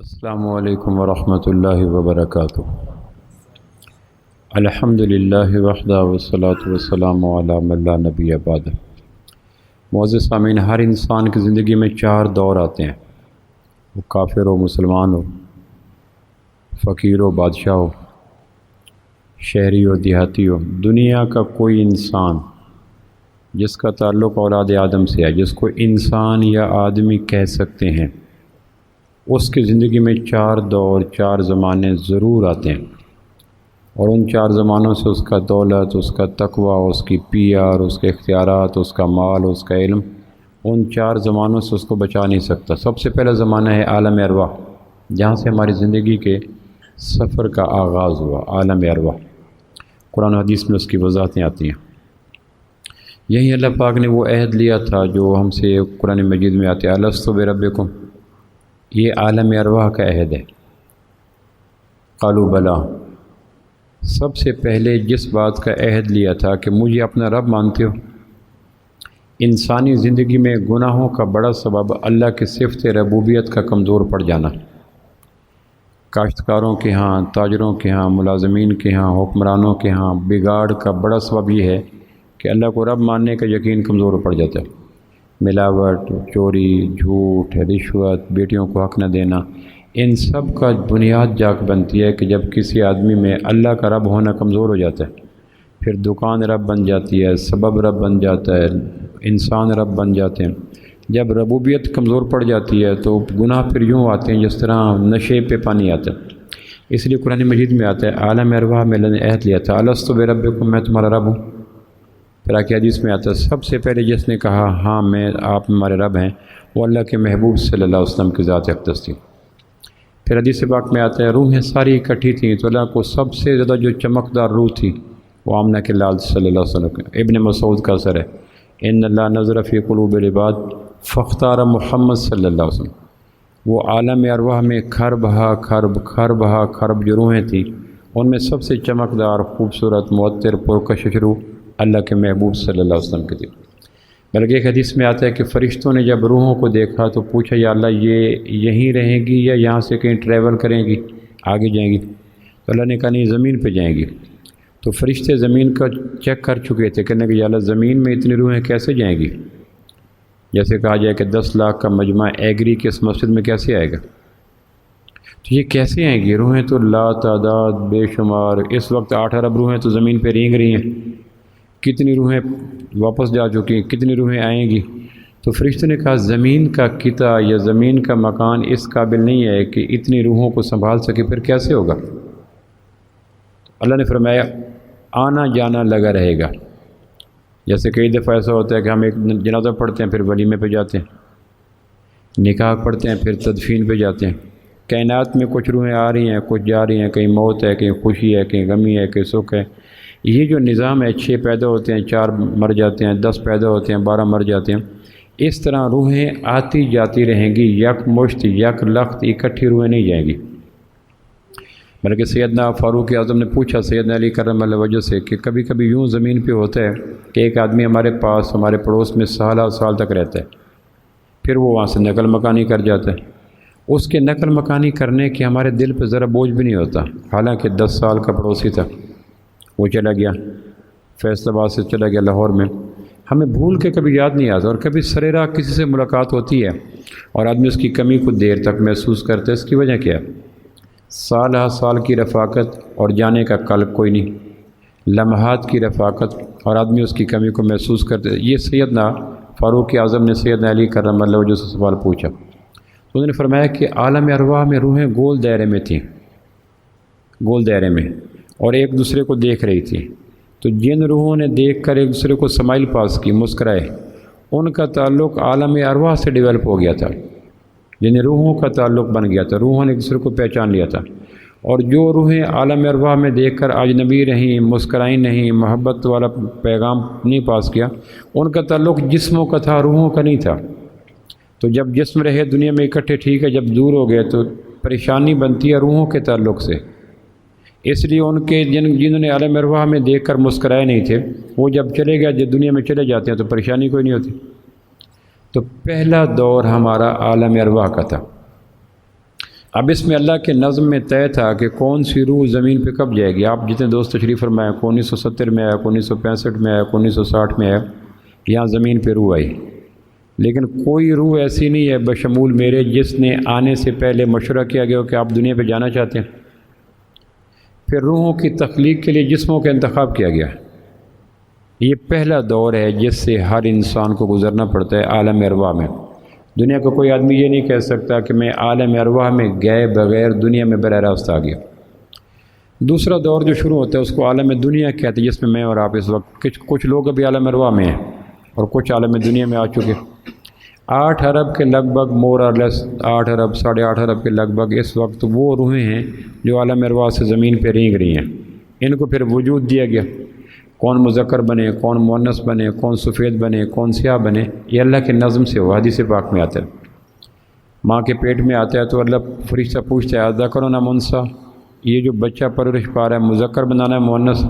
السلام علیکم ورحمۃ اللہ وبرکاتہ۔ الحمد للہ وحدہ والصلاۃ والسلام علی من لا نبی بعدہ۔ معزز سامعین، ہر انسان کی زندگی میں چار دور آتے ہیں، وہ کافر ہو، مسلمان ہو، فقیر ہو، بادشاہ ہو، شہری ہو، دیہاتی ہو۔ دنیا کا کوئی انسان جس کا تعلق اولاد آدم سے ہے، جس کو انسان یا آدمی کہہ سکتے ہیں، اس کی زندگی میں چار دور، چار زمانے ضرور آتے ہیں، اور ان چار زمانوں سے اس کا دولت، اس کا تقوی، اس کی پی آر، اس کے اختیارات، اس کا مال، اس کا علم، ان چار زمانوں سے اس کو بچا نہیں سکتا۔ سب سے پہلا زمانہ ہے عالم ارواح، جہاں سے ہماری زندگی کے سفر کا آغاز ہوا۔ عالم ارواح، قرآن و حدیث میں اس کی وضاحتیں آتی ہیں۔ یہی اللہ پاک نے وہ عہد لیا تھا جو ہم سے قرآن مجید میں آتے ہیں، الستو بربکم، یہ عالم ارواح کا عہد ہے۔ قالوا بلا، سب سے پہلے جس بات کا عہد لیا تھا کہ مجھے اپنا رب مانتے ہو۔ انسانی زندگی میں گناہوں کا بڑا سبب اللہ کی صفت ربوبیت کا کمزور پڑ جانا۔ کاشتکاروں کے ہاں، تاجروں کے ہاں، ملازمین کے ہاں، حکمرانوں کے ہاں بگاڑ کا بڑا سبب یہ ہے کہ اللہ کو رب ماننے کا یقین کمزور پڑ جاتا ہے۔ ملاوٹ، چوری، جھوٹ، رشوت، بیٹیوں کو حق نہ دینا، ان سب کا بنیاد جاگ بنتی ہے کہ جب کسی آدمی میں اللہ کا رب ہونا کمزور ہو جاتا ہے، پھر دکان رب بن جاتی ہے، سبب رب بن جاتا ہے، انسان رب بن جاتے ہیں۔ جب ربوبیت کمزور پڑ جاتی ہے تو گناہ پھر یوں آتے ہیں جس طرح نشے پہ پانی آتا ہے۔ اس لیے قرآن مجید میں آتا ہے، عالم ارواح میں اللہ نے عہد لیا تھا، الستو بربکم، میں تمہارا رب ہوں۔ پھر آگے حدیث میں آتا ہے، سب سے پہلے جس نے کہا ہاں میں آپ ہمارے رب ہیں، وہ اللہ کے محبوب صلی اللہ علیہ وسلم کی ذات اقدس تھی۔ پھر حدیث پاک میں آتا ہے، روحیں ساری اکٹھی تھیں تو اللہ کو سب سے زیادہ جو چمکدار روح تھی وہ آمنہ کے لال صلی اللہ علیہ وسلم کا۔ ابن مسعود کا اثر ہے، ان اللہ نظر فی قلوب العباد فاختار محمد صلی اللہ علیہ وسلم۔ وہ عالم ارواح میں خرب جو روحیں تھیں، ان میں سب سے چمکدار، خوبصورت، معطر، پرکشش روح اللہ کے محبوب صلی اللہ علیہ وسلم کی تھی۔ بلکہ ایک حدیث میں آتا ہے کہ فرشتوں نے جب روحوں کو دیکھا تو پوچھا، یا اللہ یہ یہیں رہیں گی یا یہاں سے کہیں ٹریول کریں گی، آگے جائیں گی؟ تو اللہ نے کہا نہیں، زمین پہ جائیں گی۔ تو فرشتے زمین کا چیک کر چکے تھے، کہنے کہ یا اللہ زمین میں اتنی روحیں کیسے جائیں گی؟ جیسے کہا جائے کہ 10 لاکھ کا مجمع ایگری کے اس مسجد میں کیسے آئے گا؟ تو یہ کیسے آئیں گی؟ روحیں تو لا تعداد، بے شمار، اس وقت 8 ارب روحیں تو زمین پہ رینگ رہی ہیں، کتنی روحیں واپس جا چکی ہیں، کتنی روحیں آئیں گی؟ تو فرشتوں نے کہا زمین کا قطع یا زمین کا مکان اس قابل نہیں ہے کہ اتنی روحوں کو سنبھال سکے، پھر کیسے ہوگا؟ اللہ نے فرمایا آنا جانا لگا رہے گا۔ جیسے کئی دفعہ ایسا ہوتا ہے کہ ہم ایک جنازہ پڑھتے ہیں، پھر ولیمے پہ جاتے ہیں، نکاح پڑھتے ہیں، پھر تدفین پہ جاتے ہیں۔ کائنات میں کچھ روحیں آ رہی ہیں، کچھ جا رہی ہیں، کہیں موت ہے، کہیں خوشی ہے، کہیں غمی ہے، کہیں سکھ ہے۔ یہ جو نظام ہے، 6 پیدا ہوتے ہیں، 4 مر جاتے ہیں، 10 پیدا ہوتے ہیں، 12 مر جاتے ہیں، اس طرح روحیں آتی جاتی رہیں گی، یک مشت یک لخت اکٹھی روحیں نہیں جائیں گی۔ بلکہ سیدنا فاروق اعظم نے پوچھا سیدنا علی کرم اللہ وجہ سے کہ کبھی کبھی یوں زمین پہ ہوتا ہے کہ ایک آدمی ہمارے پاس، ہمارے پڑوس میں سالہ سال تک رہتا ہے، پھر وہ وہاں سے نقل مکانی کر جاتا ہے۔ اس کے نقل مکانی کرنے کے ہمارے دل پہ ذرا بوجھ بھی نہیں ہوتا، حالانکہ 10 سال کا پڑوسی تھا، وہ چلا گیا، فیصل آباد سے چلا گیا لاہور میں، ہمیں بھول کے کبھی یاد نہیں آتا۔ اور کبھی سرے راہ کسی سے ملاقات ہوتی ہے اور آدمی اس کی کمی کو دیر تک محسوس کرتا ہے، اس کی وجہ کیا ہے؟ سال ہا سال کی رفاقت اور جانے کا کل کوئی نہیں، لمحات کی رفاقت اور آدمی اس کی کمی کو محسوس کرتے۔ یہ سیدنا فاروق اعظم نے سیدنا علی کرم اللہ وجہ سے سوال پوچھا، تو انہوں نے فرمایا کہ عالم ارواح میں روحیں گول دائرے میں تھیں، گول دائرے میں، اور ایک دوسرے کو دیکھ رہی تھی۔ تو جن روحوں نے دیکھ کر ایک دوسرے کو سمائل پاس کی، مسکرائے، ان کا تعلق عالم ارواح سے ڈیولپ ہو گیا تھا، یعنی روحوں کا تعلق بن گیا تھا، روحوں نے ایک دوسرے کو پہچان لیا تھا۔ اور جو روحیں عالم ارواح میں دیکھ کر اجنبی رہیں، مسکرائیں نہیں، محبت والا پیغام نہیں پاس کیا، ان کا تعلق جسموں کا تھا، روحوں کا نہیں تھا۔ تو جب جسم رہے دنیا میں اکٹھے ٹھیک ہے، جب دور ہو گئے تو پریشانی بنتی ہے روحوں کے تعلق سے۔ اس لیے ان کے جنہوں نے عالم ارواح میں دیکھ کر مسکرائے نہیں تھے، وہ جب چلے گئے، جب دنیا میں چلے جاتے ہیں تو پریشانی کوئی نہیں ہوتی۔ تو پہلا دور ہمارا عالم ارواح کا تھا۔ اب اس میں اللہ کے نظم میں طے تھا کہ کون سی روح زمین پہ کب جائے گی۔ آپ جتنے دوست تشریف فرمائے، 1970 میں آیا، 1965 میں آیا، 1960 میں آیا، یہاں زمین پہ روح آئی، لیکن کوئی روح ایسی نہیں ہے بشمول میرے جس نے آنے سے پہلے مشورہ کیا گیا ہو کہ آپ دنیا پہ جانا چاہتے ہیں۔ پھر روحوں کی تخلیق کے لیے جسموں کا انتخاب کیا گیا۔ یہ پہلا دور ہے جس سے ہر انسان کو گزرنا پڑتا ہے عالم ارواح میں۔ دنیا کا کوئی آدمی یہ نہیں کہہ سکتا کہ میں عالم ارواح میں گئے بغیر دنیا میں براہ راست آ گیا۔ دوسرا دور جو شروع ہوتا ہے اس کو عالم دنیا کہتے ہیں، جس میں اور آپ اس وقت کچھ لوگ ابھی عالم ارواح میں ہیں اور کچھ عالم دنیا میں آ چکے۔ 8 ارب کے لگ بھگ مور اور لیس 8 ارب 8.5 ارب کے لگ بھگ اس وقت وہ روحیں ہیں جو عالم ارواح سے زمین پہ رینگ رہی ہیں۔ ان کو پھر وجود دیا گیا، کون مذکر بنے، کون مؤنث بنے، کون سفید بنے، کون سیاہ بنے، یہ اللہ کے نظم سے ہوا۔ حدیث پاک میں آتا ہے ماں کے پیٹ میں آتا ہے تو اللہ فرشتہ پوچھتا ہے ذکر نہ انثیٰ، یہ جو بچہ پرورش پا رہا ہے مذکر بنانا ہے مؤنث،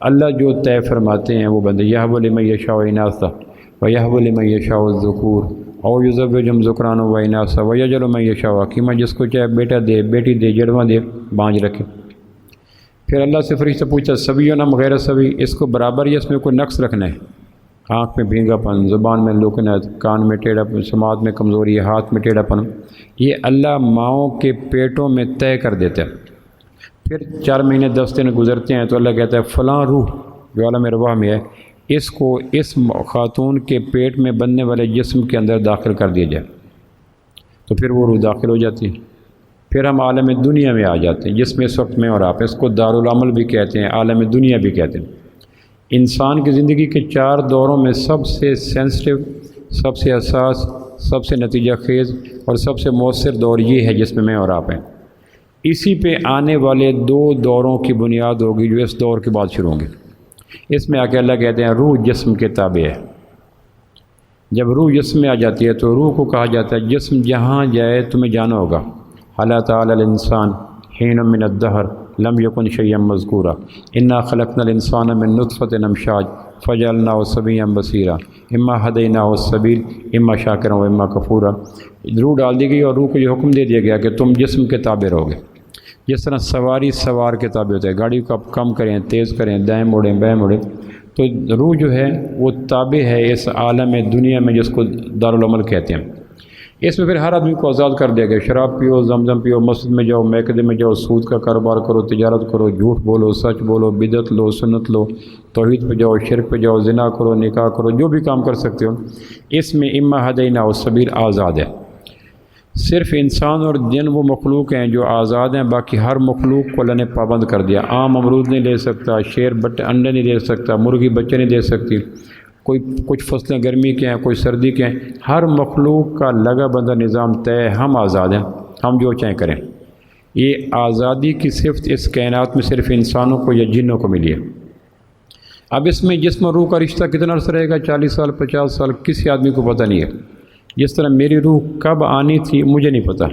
اللہ جو طے فرماتے ہیں وہ بندے یہب لمن یشاء اناثا ویہب لمن یشاء الذکور او یزوجہم ذکرانا و اناثا ویجعل من یشاء عقیما، جس کو چاہے بیٹا دے، بیٹی دے، جڑواں دے، بانج رکھے۔ پھر اللہ سے فرشتہ پوچھا سبی نم غیر سبی، اس کو برابر یا اس میں کوئی نقص رکھنا ہے؟ آنکھ میں بھینگا پن، زبان میں لکنت، کان میں ٹیڑھا پن، سماعت میں کمزوری، ہاتھ میں ٹیڑھا پن، یہ اللہ ماؤں کے پیٹوں میں طے کر دیتا ہے۔ پھر 4 مہینے 10 دن گزرتے ہیں تو اللہ کہتا ہے فلاں روح جو عالم ارواح میں ہے اس کو اس خاتون کے پیٹ میں بننے والے جسم کے اندر داخل کر دیا جائے، تو پھر وہ روح داخل ہو جاتی ہے۔ پھر ہم عالم دنیا میں آ جاتے ہیں جس میں اس وقت میں اور آپ، اس کو دارالعمل بھی کہتے ہیں، عالم دنیا بھی کہتے ہیں۔ انسان کی زندگی کے 4 دوروں میں سب سے سینسٹیو، سب سے حساس، سب سے نتیجہ خیز اور سب سے مؤثر دور یہ ہے جس میں اور آپ ہیں۔ اسی پہ آنے والے 2 دوروں کی بنیاد ہوگی جو اس دور کے بعد شروع ہوں گے۔ اس میں آ کے اللہ کہتے ہیں روح جسم کے تابع ہے۔ جب روح جسم میں آ جاتی ہے تو روح کو کہا جاتا ہے جسم جہاں جائے تمہیں جانا ہوگا۔ حَلَّ تَعَالَى الْإِنسَانُ حِينٌ مِّنَ الدَّهْرِ لَمْ يَكُنْ شَيْئًا مَّذْكُورًا إِنَّا خَلَقْنَا الْإِنسَانَ مِن نُّطْفَةٍ أَمْشَاجٍ فَجَعَلْنَاهُ سَمِيعًا بَصِيرًا إِمَّا هَدَيْنَاهُ السَّبِيلَ إِمَّا شَاكِرًا وَإِمَّا كَفُورًا۔ روح ڈال دی گئی اور روح کو یہ حکم دے دیا گیا کہ تم جسم کے تابع رہو گے۔ جس طرح سواری سوار کے تابع ہوتا ہے، گاڑی کو آپ کم کریں، تیز کریں، دائیں موڑیں، بائیں موڑیں، تو روح جو ہے وہ تابع ہے اس عالم دنیا میں جس کو دارالعمل کہتے ہیں۔ اس میں پھر ہر آدمی کو آزاد کر دیا گیا، شراب پیو، زمزم پیو، مسجد میں جاؤ، میکدے میں جاؤ، سود کا کاروبار کرو، تجارت کرو، جھوٹ بولو، سچ بولو، بدعت لو، سنت لو، توحید پہ جاؤ، شرک پہ جاؤ، زنا کرو، نکاح کرو، جو بھی کام کر سکتے ہو۔ اس میں اما ہدیناہ السبیل آزاد ہے۔ صرف انسان اور جن وہ مخلوق ہیں جو آزاد ہیں، باقی ہر مخلوق کو اللہ نے پابند کر دیا۔ عام امرود نہیں لے سکتا، شیر انڈے نہیں دے سکتا، مرغی بچے نہیں دے سکتی، کچھ فصلیں گرمی کے ہیں، کوئی سردی کے ہیں، ہر مخلوق کا لگا بندہ نظام طے ہے۔ ہم آزاد ہیں، ہم جو چاہیں کریں۔ یہ آزادی کی صفت اس کائنات میں صرف انسانوں کو یا جنوں کو ملی ہے۔ اب اس میں جسم اور روح کا رشتہ کتنا عرصہ رہے گا، 40 سال 50 سال، کسی آدمی کو پتہ نہیں ہے۔ جس طرح میری روح کب آنی تھی مجھے نہیں پتہ،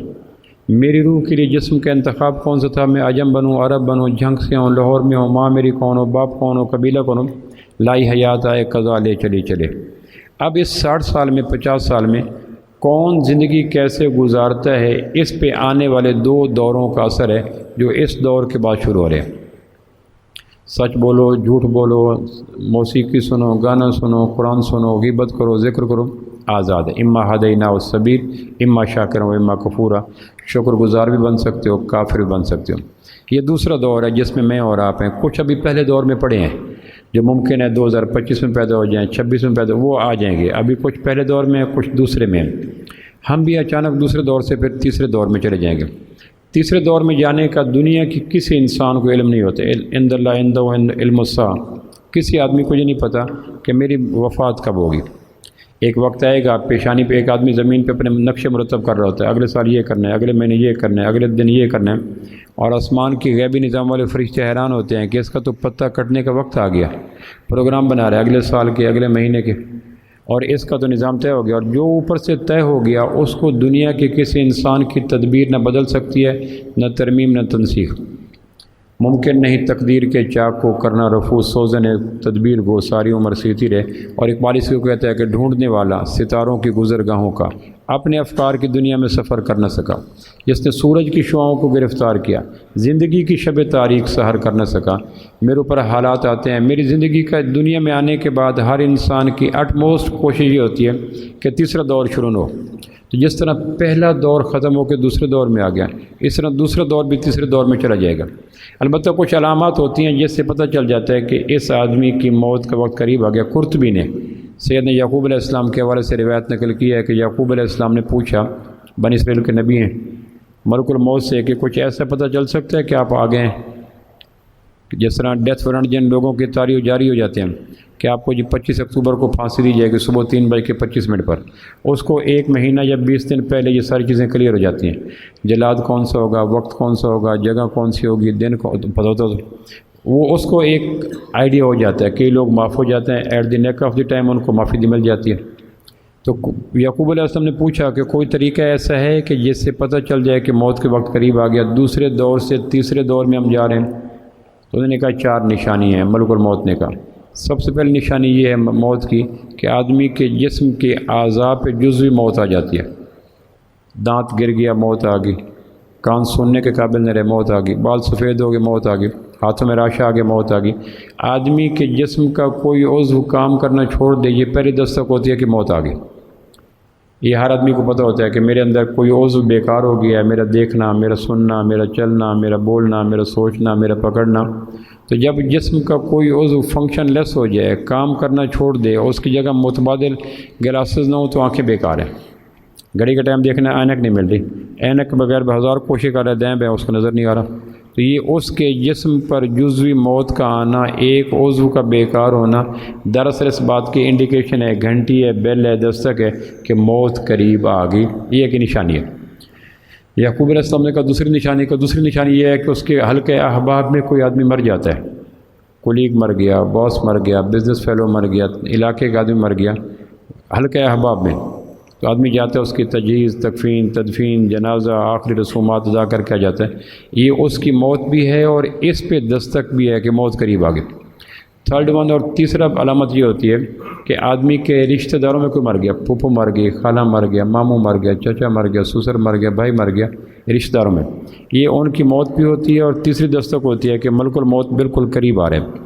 میری روح کے لیے جسم کا انتخاب کون سا تھا، میں عجم بنوں، عرب بنوں، جھنگ سے ہوں، لاہور میں ہوں، ماں میری کون ہو، باپ کون ہو، قبیلہ کون ہو، لائی حیات آئے قضا لے چلے۔ اب اس 60 سال میں 50 سال میں کون زندگی کیسے گزارتا ہے، اس پہ آنے والے 2 دوروں کا اثر ہے جو اس دور کے بعد شروع ہو رہے ہیں۔ سچ بولو، جھوٹ بولو، موسیقی سنو، گانا سنو، قرآن سنو، غیبت کرو، ذکر کرو، آزاد ہے۔ اما ہدیناہ السبیل اما شاکرا و اما کفورا، شکر گزار بھی بن سکتے ہو، کافر بھی بن سکتے ہو۔ یہ دوسرا دور ہے جس میں میں اور آپ ہیں۔ کچھ ابھی پہلے دور میں پڑے ہیں جو ممکن ہے 2025 میں پیدا ہو جائیں، 26 میں پیدا، وہ آ جائیں گے۔ ابھی کچھ پہلے دور میں ہیں، کچھ دوسرے میں ہیں۔ ہم بھی اچانک دوسرے دور سے پھر تیسرے دور میں چلے جائیں گے۔ تیسرے دور میں جانے کا دنیا کی کسی انسان کو علم نہیں ہوتا۔ عند اللہ عندہ علم الساعہ، کسی آدمی کو یہ نہیں پتہ کہ میری وفات کب ہوگی۔ ایک وقت آئے گا پیشانی پہ ایک آدمی زمین پہ اپنے نقشے مرتب کر رہا ہوتا ہے، اگلے سال یہ کرنا ہے، اگلے مہینے یہ کرنا ہے، اگلے دن یہ کرنا ہے، اور آسمان کی غیبی نظام والے فرشتے حیران ہوتے ہیں کہ اس کا تو پتہ کٹنے کا وقت آ گیا، پروگرام بنا رہے ہیں اگلے سال کے، اگلے مہینے کے، اور اس کا تو نظام طے ہو گیا، اور جو اوپر سے طے ہو گیا اس کو دنیا کے کسی انسان کی تدبیر نہ بدل سکتی ہے، نہ ترمیم، نہ تنسیخ۔ ممکن نہیں تقدیر کے چاک کو کرنا رفو، سوزن تدبیر گو ساری عمر سیتی رہے۔ اور ایک اقبال اس کو کہتا ہے کہ ڈھونڈنے والا ستاروں کی گزرگاہوں کا اپنے افکار کی دنیا میں سفر کر نہ سکا، جس نے سورج کی شعاؤں کو گرفتار کیا، زندگی کی شب تاریک سحر کر نہ سکا۔ میرے اوپر حالات آتے ہیں، میری زندگی کا دنیا میں آنے کے بعد ہر انسان کی اٹموسٹ کوشش یہ ہوتی ہے کہ تیسرا دور شروع نہ ہو۔ تو جس طرح پہلا دور ختم ہو کے دوسرے دور میں آ گیا، اس طرح دوسرا دور بھی تیسرے دور میں چلا جائے گا۔ البتہ کچھ علامات ہوتی ہیں جس سے پتہ چل جاتا ہے کہ اس آدمی کی موت کا وقت قریب آ گیا۔ قرطبی نے سیدنا یعقوب علیہ السلام کے حوالے سے روایت نقل کی ہے کہ یعقوب علیہ السلام نے پوچھا، بنی اسرائیل کے نبی ہیں، ملک الموت سے کہ کچھ ایسا پتہ چل سکتا ہے کہ آپ آ گئے ہیں؟ جس طرح ڈیتھ وارنٹ جن لوگوں کی تاریخ جاری ہو جاتے ہیں کہ آپ کو 25 اکتوبر کو پھانسی دی جائے گی صبح 3:25 پر، اس کو 1 مہینہ یا 20 دن پہلے یہ ساری چیزیں کلیئر ہو جاتی ہیں۔ جلاد کون سا ہوگا، وقت کون سا ہوگا، جگہ کون سی ہوگی، دن پتہ ہوتا وہ اس کو ایک آئیڈیا ہو جاتا ہے۔ کئی لوگ معاف ہو جاتے ہیں، at the nick of the time ان کو معافی دی مل جاتی ہے۔ تو یعقوب علیہ السلام نے پوچھا کہ کوئی طریقہ ایسا ہے کہ جس سے پتہ چل جائے کہ موت کے وقت قریب آ گیا، دوسرے دور سے تیسرے دور میں ہم جا رہے ہیں؟ تو انہوں نے کہا 4 نشانی ہیں۔ ملک الموت نے کہا سب سے پہلی نشانی یہ ہے موت کی کہ آدمی کے جسم کے اعضاء پہ جزوی موت آ جاتی ہے۔ دانت گر گیا، موت آ گئی، کان سننے کے قابل نہ رہے، موت آ گئی، بال سفید ہو گئے، موت آ گئی، ہاتھوں میں راشا آ گیا، موت آ گئی۔ آدمی کے جسم کا کوئی عضو کام کرنا چھوڑ دے، یہ پہلی دستک ہوتی ہے کہ موت آ گئی۔ یہ ہر آدمی کو پتہ ہوتا ہے کہ میرے اندر کوئی عضو بیکار ہو گیا ہے، میرا دیکھنا، میرا سننا، میرا چلنا، میرا بولنا، میرا سوچنا، میرا پکڑنا۔ تو جب جسم کا کوئی عضو فنکشن لیس ہو جائے، کام کرنا چھوڑ دے، اور اس کی جگہ متبادل گلاسز نہ ہو تو آنکھیں بیکار ہیں۔ گھڑی کا ٹائم دیکھنا، اینک نہیں مل رہی، اینک بغیر بہزار کوشش کر رہے دائیں بائیں، اس کو نظر نہیں آ رہا۔ تو یہ اس کے جسم پر جزوی موت کا آنا، ایک عضو کا بیکار ہونا، دراصل اس بات کی انڈیکیشن ہے، گھنٹی ہے، بیل ہے، دستک ہے کہ موت قریب آ گئی۔ یہ ایک نشانی ہے۔ یعقوب علیہ السلام نے کہا دوسری نشانی یہ ہے کہ اس کے حلقہ احباب میں کوئی آدمی مر جاتا ہے، کولیگ مر گیا، باس مر گیا، بزنس فیلو مر گیا، علاقے کا آدمی مر گیا، حلقہ احباب میں۔ تو آدمی جاتا ہے، اس کی تجہیز، تکفین، تدفین، جنازہ، آخری رسومات ادا کر کے جاتا ہے۔ یہ اس کی موت بھی ہے اور اس پہ دستک بھی ہے کہ موت قریب آ گئی۔ تھرڈ ون اور تیسرا علامت یہ ہوتی ہے کہ آدمی کے رشتہ داروں میں کوئی مر گیا، پھوپھو مر گئی، خالہ مر گیا، ماموں مر گیا، چچا مر گیا، سسر مر گیا، بھائی مر گیا، رشتہ داروں میں یہ ان کی موت بھی ہوتی ہے۔ اور تیسری دستک ہوتی ہے کہ ملک الموت بالکل قریب آ رہے ہیں۔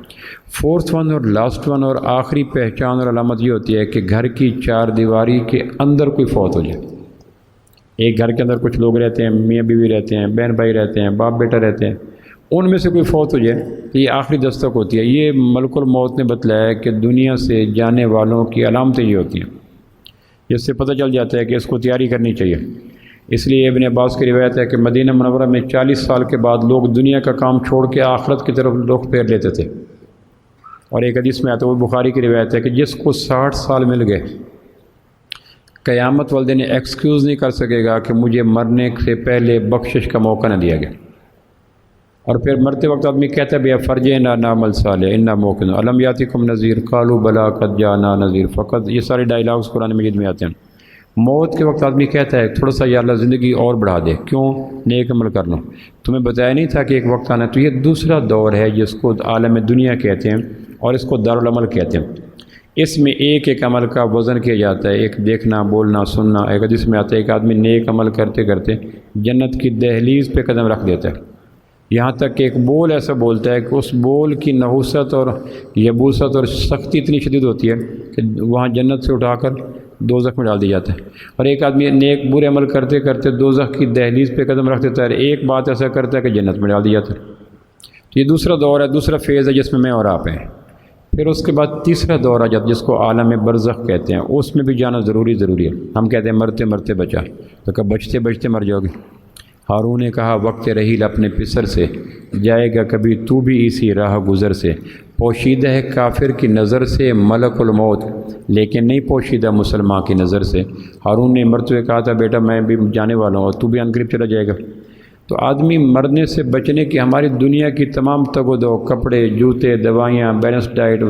فورتھ ون اور لاسٹ ون اور آخری پہچان اور علامت یہ ہوتی ہے کہ گھر کی 4 دیواری کے اندر کوئی فوت ہو جائے۔ ایک گھر کے اندر کچھ لوگ رہتے ہیں، میاں بیوی رہتے ہیں، بہن بھائی رہتے ہیں، باپ بیٹا رہتے ہیں، ان میں سے کوئی فوت ہو جائے تو یہ آخری دستک ہوتی ہے۔ یہ ملک الموت نے بتلایا ہے کہ دنیا سے جانے والوں کی علامتیں یہ ہوتی ہیں، جس سے پتہ چل جاتا ہے کہ اس کو تیاری کرنی چاہیے۔ اس لیے ابن عباس کی روایت ہے کہ مدینہ منورہ میں 40 سال کے بعد لوگ دنیا کا کام چھوڑ کے آخرت کی طرف رخ پھیر لیتے تھے۔ اور ایک حدیث میں آتا ہے، وہ بخاری کی روایت ہے کہ جس کو 60 سال مل گئے، قیامت والے دن ایکسکیوز نہیں کر سکے گا کہ مجھے مرنے سے پہلے بخشش کا موقع نہ دیا گیا۔ اور پھر مرتے وقت آدمی کہتا ہے بیا فرجنا نعمل صالح انا موقن الم یاتکم نذیر قالوا بلا قد جاءنا نذیر فقط۔ یہ سارے ڈائلاگز قرآن مجید میں آتے ہیں۔ موت کے وقت آدمی کہتا ہے تھوڑا سا یا اللہ زندگی اور بڑھا دے، کیوں؟ نیک عمل کر لوں، تمہیں بتایا نہیں تھا کہ ایک وقت آنا ہے۔ تو یہ دوسرا دور ہے جس کو عالم دنیا کہتے ہیں اور اس کو دارالعمل کہتے ہیں۔ اس میں ایک ایک عمل کا وزن کیا جاتا ہے، ایک دیکھنا، بولنا، سننا۔ ایک حدیث میں آتا ہے ایک آدمی نیک عمل کرتے کرتے جنت کی دہلیز پہ قدم رکھ دیتا ہے، یہاں تک کہ ایک بول ایسا بولتا ہے کہ اس بول کی نحوست اور یبوست اور سختی اتنی شدید ہوتی ہے کہ وہاں جنت سے اٹھا کر دوزخ میں ڈال دیا جاتا ہے۔ اور ایک آدمی نیک برے عمل کرتے کرتے دوزخ کی دہلیز پہ قدم رکھ دیتا ہے، ایک بات ایسا کرتا ہے کہ جنت میں ڈال دیا جاتا ہے۔ تو یہ دوسرا دور ہے، دوسرا فیز ہے جس میں اور آپ ہیں۔ پھر اس کے بعد تیسرا دور آ جاتا جس کو عالم برزخ کہتے ہیں، اس میں بھی جانا ضروری ہے۔ ہم کہتے ہیں مرتے مرتے بچا، تو کہ بچتے بچتے مر جاؤ گے۔ ہارون نے کہا وقت رحیل اپنے پسر سے، جائے گا کبھی تو بھی اسی راہ گزر سے۔ پوشیدہ ہے کافر کی نظر سے ملک الموت، لیکن نہیں پوشیدہ مسلمان کی نظر سے۔ ہارون نے مرتے ہوئے کہا تھا بیٹا میں بھی جانے والا ہوں اور تو بھی عنقریب چلا جائے گا۔ تو آدمی مرنے سے بچنے کی ہماری دنیا کی تمام تگ و دو، کپڑے، جوتے، دوائیاں، بیلنس ڈائٹ،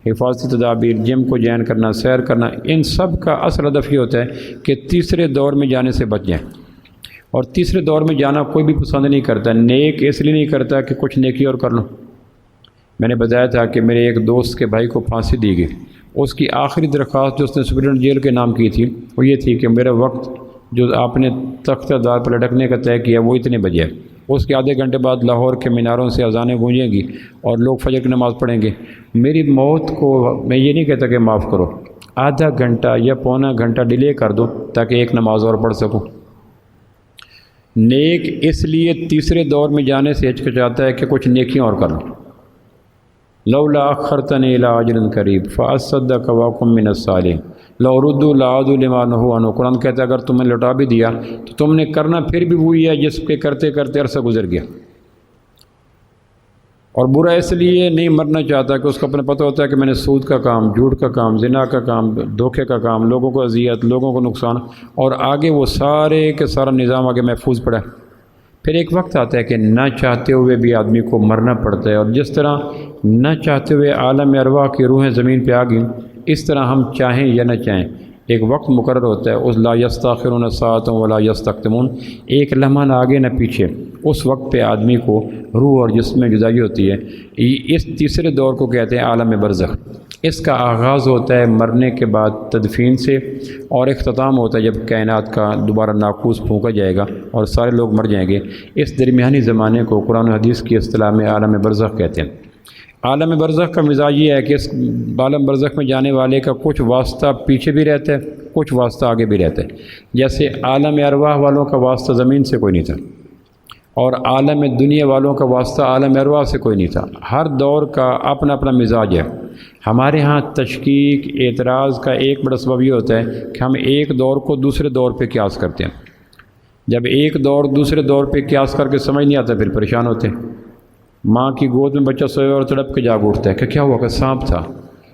حفاظتی تدابیر، جم کو جوائن کرنا، سیر کرنا، ان سب کا اصل ہدف یہ ہوتا ہے کہ تیسرے دور میں جانے سے بچ جائیں۔ اور تیسرے دور میں جانا کوئی بھی پسند نہیں کرتا، نیک اس لیے نہیں کرتا کہ کچھ نیکی اور کر لوں۔ میں نے بتایا تھا کہ میرے ایک دوست کے بھائی کو پھانسی دی گئی، اس کی آخری درخواست جو اس نے سپرنٹینڈنٹ جیل کے نام کی تھی وہ یہ تھی کہ میرا وقت جو آپ نے تختہ دار پر لٹکنے کا طے کیا وہ اتنے بجے ہے، اس کے آدھے گھنٹے بعد لاہور کے میناروں سے اذانیں گونجیں گی اور لوگ فجر کی نماز پڑھیں گے، میری موت کو میں یہ نہیں کہتا کہ معاف کرو، آدھا گھنٹہ یا پونا گھنٹہ ڈیلے کر دو تاکہ ایک نماز اور پڑھ سکوں۔ نیک اس لیے تیسرے دور میں جانے سے ہچکچاتا ہے کہ کچھ نیکیاں اور کر لوں، لولا اخرتنی الی اجل قریب فاصدق واکن من الصالحین لو ردوا لعادوا لما نہوا عنہ۔ قرآن کہتا ہے اگر تمہیں لوٹا بھی دیا تو تم نے کرنا پھر بھی وہی ہے جس کے کرتے کرتے عرصہ گزر گیا۔ اور برا اس لیے نہیں مرنا چاہتا کہ اس کو اپنے پتہ ہوتا ہے کہ میں نے سود کا کام، جھوٹ کا کام، زنا کا کام، دھوکے کا کام، لوگوں کو اذیت، لوگوں کو نقصان، اور آگے وہ سارے کے سارا نظام آگے محفوظ پڑا ہے۔ پھر ایک وقت آتا ہے کہ نہ چاہتے ہوئے بھی آدمی کو مرنا پڑتا ہے، اور جس طرح نہ چاہتے ہوئے عالم ارواح کی روحیں زمین پہ آ گئیں، اس طرح ہم چاہیں یا نہ چاہیں ایک وقت مقرر ہوتا ہے، اس لا یستاخرون ساعۃ ولا یستقدمون، ایک لمحہ نہ آگے نہ پیچھے، اس وقت پہ آدمی کو روح اور جسم میں جدائی ہوتی ہے۔ اس تیسرے دور کو کہتے ہیں عالم برزخ۔ اس کا آغاز ہوتا ہے مرنے کے بعد تدفین سے، اور اختتام ہوتا ہے جب کائنات کا دوبارہ ناقوس پھونکا جائے گا اور سارے لوگ مر جائیں گے۔ اس درمیانی زمانے کو قرآن و حدیث کی اصطلاح میں عالم برزخ کہتے ہیں۔ عالم برزخ کا مزاج یہ ہے کہ اس عالم برزخ میں جانے والے کا کچھ واسطہ پیچھے بھی رہتا ہے، کچھ واسطہ آگے بھی رہتا ہے۔ جیسے عالم ارواح والوں کا واسطہ زمین سے کوئی نہیں تھا، اور عالم دنیا والوں کا واسطہ عالم ارواح سے کوئی نہیں تھا۔ ہر دور کا اپنا اپنا مزاج ہے۔ ہمارے ہاں تشکیک، اعتراض کا ایک بڑا سبب یہ ہوتا ہے کہ ہم ایک دور کو دوسرے دور پہ قیاس کرتے ہیں۔ جب ایک دور دوسرے دور پہ قیاس کر کے سمجھ نہیں آتا پھر پریشان ہوتے ہیں۔ ماں کی گود میں بچہ سوئے اور تڑپ کے جاگ اٹھتا ہے کہ کیا ہوا، کہ سانپ تھا،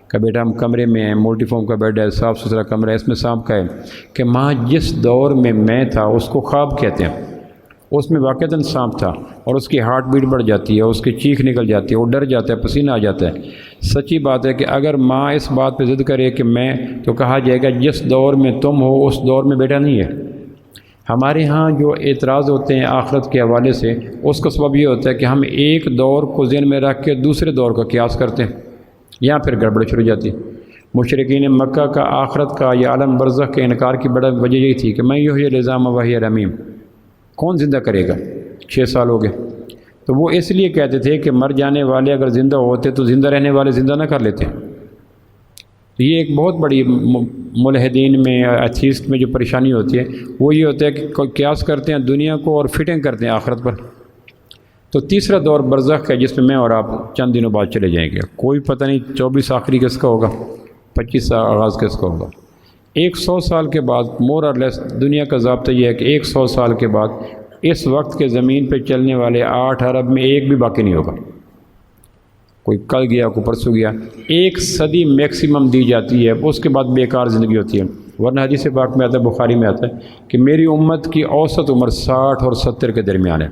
کہ بیٹا ہم کمرے میں ہیں، مولٹی فارم کا بیڈ ہے، صاف ستھرا کمرہ ہے، اس میں سانپ کا ہے، کہ ماں جس دور میں تھا اس کو خواب کہتے ہیں، اس میں واقعتاً سانپ تھا، اور اس کی ہارٹ بیٹ بڑھ جاتی ہے، اس کی چیخ نکل جاتی ہے، وہ ڈر جاتا ہے، پسینہ آ جاتا ہے۔ سچی بات ہے کہ اگر ماں اس بات پہ ضد کرے کہ میں، تو کہا جائے گا جس دور میں تم ہو اس دور میں بیٹا نہیں ہے۔ ہمارے ہاں جو اعتراض ہوتے ہیں آخرت کے حوالے سے، اس کا سبب یہ ہوتا ہے کہ ہم ایک دور کو ذہن میں رکھ کے دوسرے دور کا قیاس کرتے ہیں، یہاں پھر گڑبڑ شروع ہو جاتی ہے۔ مشرکین مکہ کا آخرت کا یا عالم برزخ کے انکار کی بڑا وجہ یہی تھی کہ میں یحیی العظام وہی رمیم، کون زندہ کرے گا، 6 سال ہو گئے۔ تو وہ اس لیے کہتے تھے کہ مر جانے والے اگر زندہ ہوتے تو زندہ رہنے والے زندہ نہ کر لیتے۔ یہ ایک بہت بڑی ملحدین میں، ایتھیسٹ میں جو پریشانی ہوتی ہے وہ یہ ہوتا ہے کہ قیاس کرتے ہیں دنیا کو اور فٹنگ کرتے ہیں آخرت پر۔ تو تیسرا دور برزخ ہے جس میں اور آپ چند دنوں بعد چلے جائیں گے، کوئی پتہ نہیں 24 آخری کس کا ہوگا، 25 آغاز کس کا ہوگا۔ 100 سال کے بعد مور اور لیس دنیا کا ضابطہ یہ ہے کہ 100 سال کے بعد اس وقت کے زمین پہ چلنے والے 8 ارب میں ایک بھی باقی نہیں ہوگا، کوئی کل گیا کوئی پرسوں گیا۔ 1 صدی میکسیمم دی جاتی ہے، اس کے بعد بیکار زندگی ہوتی ہے۔ ورنہ حدیث پاک میں آتا ہے، بخاری میں آتا ہے کہ میری امت کی اوسط عمر 60 اور 70 کے درمیان ہے،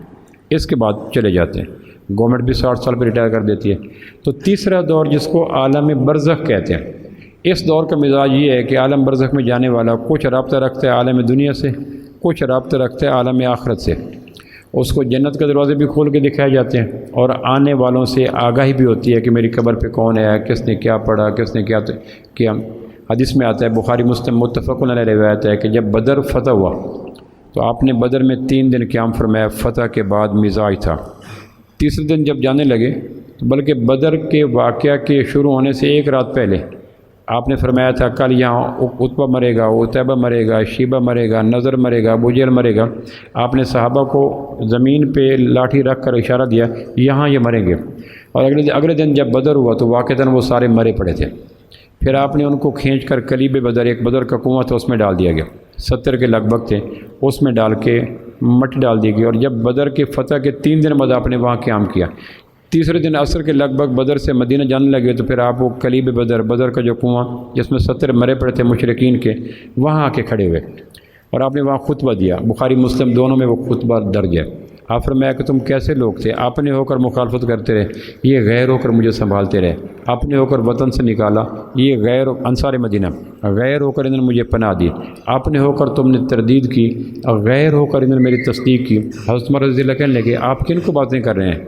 اس کے بعد چلے جاتے ہیں۔ گورنمنٹ بھی 60 سال پہ ریٹائر کر دیتی ہے۔ تو تیسرا دور جس کو عالم برزخ کہتے ہیں، اس دور کا مزاج یہ ہے کہ عالم برزخ میں جانے والا کچھ رابطہ رکھتا ہے عالم دنیا سے، کچھ رابطہ رکھتا ہے عالم آخرت سے۔ اس کو جنت کے دروازے بھی کھول کے دکھائے جاتے ہیں، اور آنے والوں سے آگاہی بھی ہوتی ہے کہ میری قبر پہ کون ہے، کس نے کیا پڑھا، کس نے کیا۔ حدیث میں آتا ہے، بخاری مسلم متفق علیہ روایت ہے کہ جب بدر فتح ہوا تو آپ نے بدر میں 3 دن قیام فرمایا۔ فتح کے بعد مزاج تھا، تیسرے دن جب جانے لگے بلکہ بدر کے واقعہ کے شروع ہونے سے 1 رات پہلے آپ نے فرمایا تھا کل یہاں عتبہ مرے گا، عتیبہ مرے گا، شیبہ مرے گا، نظر مرے گا، ابو جہل مرے گا۔ آپ نے صحابہ کو زمین پہ لاٹھی رکھ کر اشارہ دیا یہاں یہ مریں گے، اور اگلے دن جب بدر ہوا تو واقعتاً وہ سارے مرے پڑے تھے۔ پھر آپ نے ان کو کھینچ کر کلیب بدر، ایک بدر کا کنواں تھا، اس میں ڈال دیا گیا، 70 کے لگ بھگ تھے، اس میں ڈال کے مٹی ڈال دی گئی۔ اور جب بدر کے فتح کے 3 دن بعد آپ نے وہاں قیام کیا، تیسرے دن عصر کے لگ بھگ بدر سے مدینہ جانے لگے تو پھر آپ وہ کلیب بدر، بدر کا جو کنواں جس میں 70 مرے پڑے تھے مشرکین کے، وہاں آ کے کھڑے ہوئے، اور آپ نے وہاں خطبہ دیا۔ بخاری مسلم دونوں میں وہ خطبہ درج ہے۔ آپ فرمایا کہ تم کیسے لوگ تھے، اپنے ہو کر مخالفت کرتے رہے، یہ غیر ہو کر مجھے سنبھالتے رہے، اپنے ہو کر وطن سے نکالا، یہ غیر انصار مدینہ، غیر ہو کر انہوں نے مجھے پناہ دی، اپنے ہو کر تم نے تردید کی، غیر ہو کر انہوں نے میری تصدیق کی۔ حضرت عمر رضی اللہ کہنے لگے آپ کن کو باتیں کر رہے ہیں؟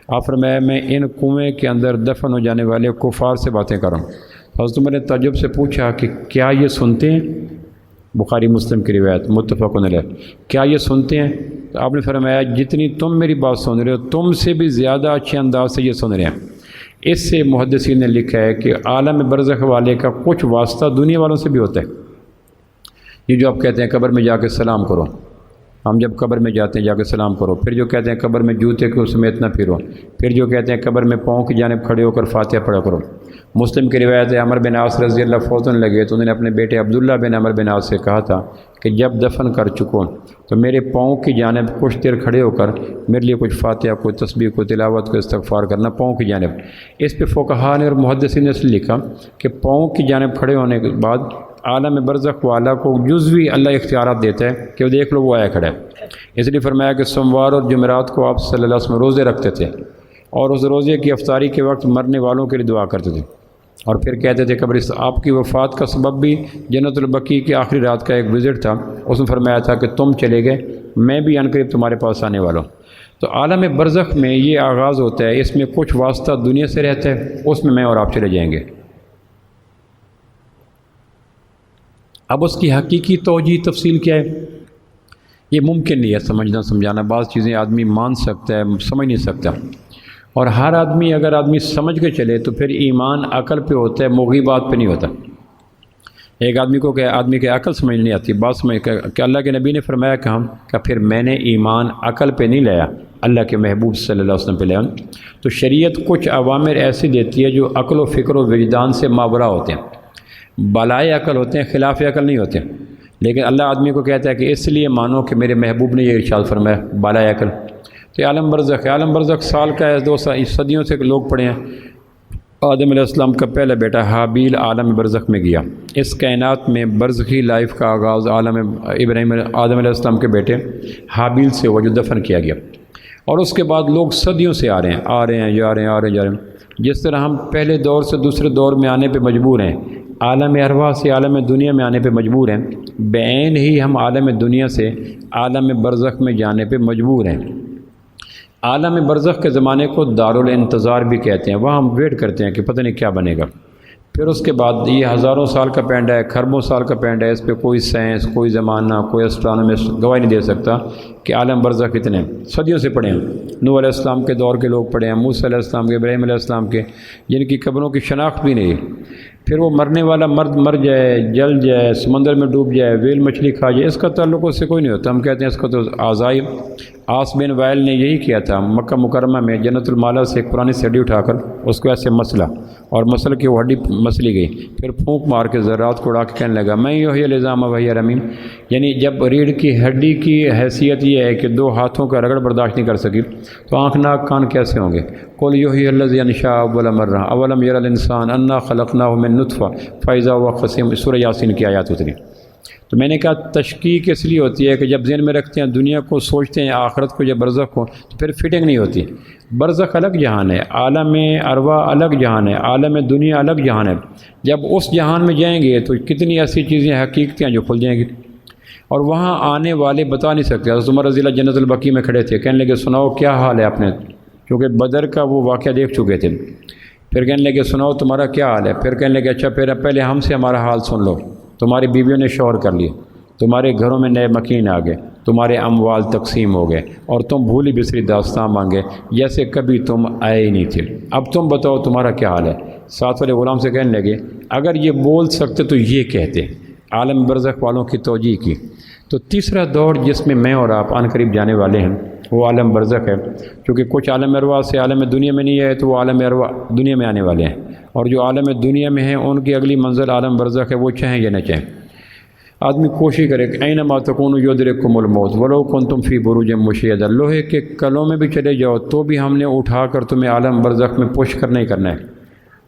آپ فرمایا میں ان کنویں کے اندر دفن ہو جانے والے کفار سے باتیں کر رہا ہوں۔ حضرت عمر نے تعجب سے پوچھا کہ کیا یہ سنتے ہیں؟ بخاری مسلم کی روایت متفق علیہ، کیا یہ سنتے ہیں؟ تو آپ نے فرمایا جتنی تم میری بات سن رہے ہو تم سے بھی زیادہ اچھے انداز سے یہ سن رہے ہیں۔ اس سے محدثین نے لکھا ہے کہ عالم برزخ والے کا کچھ واسطہ دنیا والوں سے بھی ہوتا ہے۔ یہ جو آپ کہتے ہیں قبر میں جا کے سلام کرو، ہم جب قبر میں جاتے ہیں جا کے سلام کرو، پھر جو کہتے ہیں قبر میں جوتے کو سمیت نہ پھرو، پھر جو کہتے ہیں قبر میں پاؤں کی جانب کھڑے ہو کر فاتحہ پڑھا کرو۔ مسلم کی روایت ہے عمر بن عاص رضی اللہ فوت ہونے لگے تو انہوں نے اپنے بیٹے عبداللہ بن عمر بن عاص سے کہا تھا کہ جب دفن کر چکو تو میرے پاؤں کی جانب کچھ دیر کھڑے ہو کر میرے لیے کچھ فاتحہ کو تسبیح کو تلاوت کو استغفار کرنا پاؤں کی جانب۔ اس پہ فقہا نے اور محدثین نے لکھا کہ پاؤں کی جانب کھڑے ہونے کے بعد عالم برزخ والا کو جزوی اللہ اختیارات دیتا ہے کہ وہ دیکھ لو وہ آیا کھڑا ہے۔ اس لیے فرمایا کہ سوموار اور جمعرات کو آپ صلی اللہ علیہ وسلم روزے رکھتے تھے اور اس روزے کی افطاری کے وقت مرنے والوں کے لیے دعا کرتے تھے، اور پھر کہتے تھے قبرستان آپ کی وفات کا سبب بھی جنت البقیع کی آخری رات کا ایک وزٹ تھا، اس میں فرمایا تھا کہ تم چلے گئے میں بھی عنقریب تمہارے پاس آنے والا ہوں۔ تو عالم برزخ میں یہ آغاز ہوتا ہے، اس میں کچھ واسطہ دنیا سے رہتا ہے، اس میں اور آپ چلے جائیں گے۔ اب اس کی حقیقی توجیہ تفصیل کیا ہے؟ یہ ممکن نہیں ہے سمجھنا سمجھانا، بعض چیزیں آدمی مان سکتا ہے سمجھ نہیں سکتا، اور ہر آدمی اگر آدمی سمجھ کے چلے تو پھر ایمان عقل پہ ہوتا ہے، مغی بات پہ نہیں ہوتا۔ ایک آدمی کو کہ آدمی کے عقل سمجھ نہیں آتی، بات سمجھ کہ اللہ کے نبی نے فرمایا کہ پھر میں نے ایمان عقل پہ نہیں لایا، اللہ کے محبوب صلی اللہ علیہ وسلم پہ لیا۔ تو شریعت کچھ اوامر ایسی دیتی ہے جو عقل و فکر و وجدان سے ماورا ہوتے ہیں، بالائے عقل ہوتے ہیں، خلاف عقل نہیں ہوتے، لیکن اللہ آدمی کو کہتا ہے کہ اس لیے مانو کہ میرے محبوب نے یہ ارشاد فرمایا بالائے عقل۔ تو عالم برزخ ہے، عالم برزخ سال کا ہے، 2 صدیوں سے لوگ پڑے ہیں۔ آدم علیہ السلام کا پہلا بیٹا حابیل عالم برزخ میں گیا۔ اس کائنات میں برزخی لائف کا آغاز آدم علیہ السلام کے بیٹے حابیل سے ہوا جو دفن کیا گیا، اور اس کے بعد لوگ صدیوں سے آ رہے ہیں جا رہے ہیں۔ جس طرح ہم پہلے دور سے دوسرے دور میں آنے پہ مجبور ہیں، عالم ارواح سے عالم دنیا میں آنے پہ مجبور ہیں، بعین ہی ہم عالم دنیا سے عالم برزخ میں جانے پہ مجبور ہیں۔ عالم برزخ کے زمانے کو دارالانتظار بھی کہتے ہیں، وہاں ہم ویٹ کرتے ہیں کہ پتہ نہیں کیا بنے گا۔ پھر اس کے بعد یہ ہزاروں سال کا پینڈا ہے، خربوں سال کا پینڈا ہے، اس پہ کوئی سائنس، کوئی زمانہ، کوئی اسٹرانومسٹ گواہی نہیں دے سکتا کہ عالم برزخ کتنے ہیں۔ صدیوں سے پڑے ہیں، نوح علیہ السلام کے دور کے لوگ پڑے ہیں، موسیٰ علیہ السلام کے، ابراہیم علیہ السلام کے، جن کی قبروں کی شناخت بھی نہیں۔ پھر وہ مرنے والا مرد مر جائے، جل جائے، سمندر میں ڈوب جائے، ویل مچھلی کھا جائے، اس کا تعلق اس سے کوئی نہیں ہوتا۔ ہم کہتے ہیں اس کا تو اعضاء آس بن وائل نے یہی کیا تھا مکہ مکرمہ میں، جنت المالا سے ایک پرانی سی ہڈی اٹھا کر اس کو ایسے مسلا، اور مسل کے وہ ہڈی مسلی گئی، پھر پھونک مار کے ذرات کو اڑا کے کہنے لگا میں یحیی العظام وہی رمیم۔ یعنی جب ریڑھ کی ہڈی کی حیثیت یہ ہے کہ 2 ہاتھوں کا رگڑ برداشت نہیں کر سکی تو آنکھ ناک کان کیسے ہوں گے؟ قل یحیی الذی انشأ اول مرہ اولم یری الانسان انا خلقناہ من نطفہ فاذا هو خصیم، سورہ یاسین کی آیات اتری۔ تو میں نے کہا تشکیک اس لیے ہوتی ہے کہ جب ذہن میں رکھتے ہیں دنیا کو، سوچتے ہیں آخرت کو یا برزخ کو، تو پھر فٹنگ نہیں ہوتی۔ برزخ الگ جہان ہے، عالم ارواح الگ جہان ہے، عالم دنیا الگ جہان ہے۔ جب اس جہان میں جائیں گے تو کتنی ایسی چیزیں حقیقتیں جو کھل جائیں گی، اور وہاں آنے والے بتا نہیں سکتے۔ حضرت عمر رضی اللہ جنت البقیع میں کھڑے تھے، کہنے لگے سناؤ کیا حال ہے آپ نے، کیونکہ بدر کا وہ واقعہ دیکھ چکے تھے۔ پھر کہنے لگے سناؤ تمہارا کیا حال ہے، پھر کہنے لگے اچھا پھر پہلے ہم سے ہمارا حال سن لو۔ تمہاری بیویوں نے شوہر کر لیے، تمہارے گھروں میں نئے مکین آ گئے، تمہارے اموال تقسیم ہو گئے، اور تم بھولی بسری داستان مانگے جیسے کبھی تم آئے ہی نہیں تھے۔ اب تم بتاؤ تمہارا کیا حال ہے۔ ساتھ والے غلام سے کہنے لگے اگر یہ بول سکتے تو یہ کہتے، عالم برزخ والوں کی توجیہ کی۔ تو تیسرا دور جس میں میں اور آپ عن قریب جانے والے ہیں وہ عالم برزخ ہے، کیونکہ کچھ عالم ارواح سے عالم دنیا میں نہیں آئے تو وہ عالم ارواح دنیا میں آنے والے ہیں، اور جو عالم دنیا میں ہیں ان کی اگلی منزل عالم برزخ ہے، وہ چاہیں یا نہ چاہیں۔ آدمی کوشش کرے کہ اینما تکونوا یدرککم الموت ولو کنتم فی بروج مشیدہ، لوہے کے کلوں میں بھی چلے جاؤ تو بھی ہم نے اٹھا کر تمہیں عالم برزخ میں پش کرنا ہی کرنا ہے۔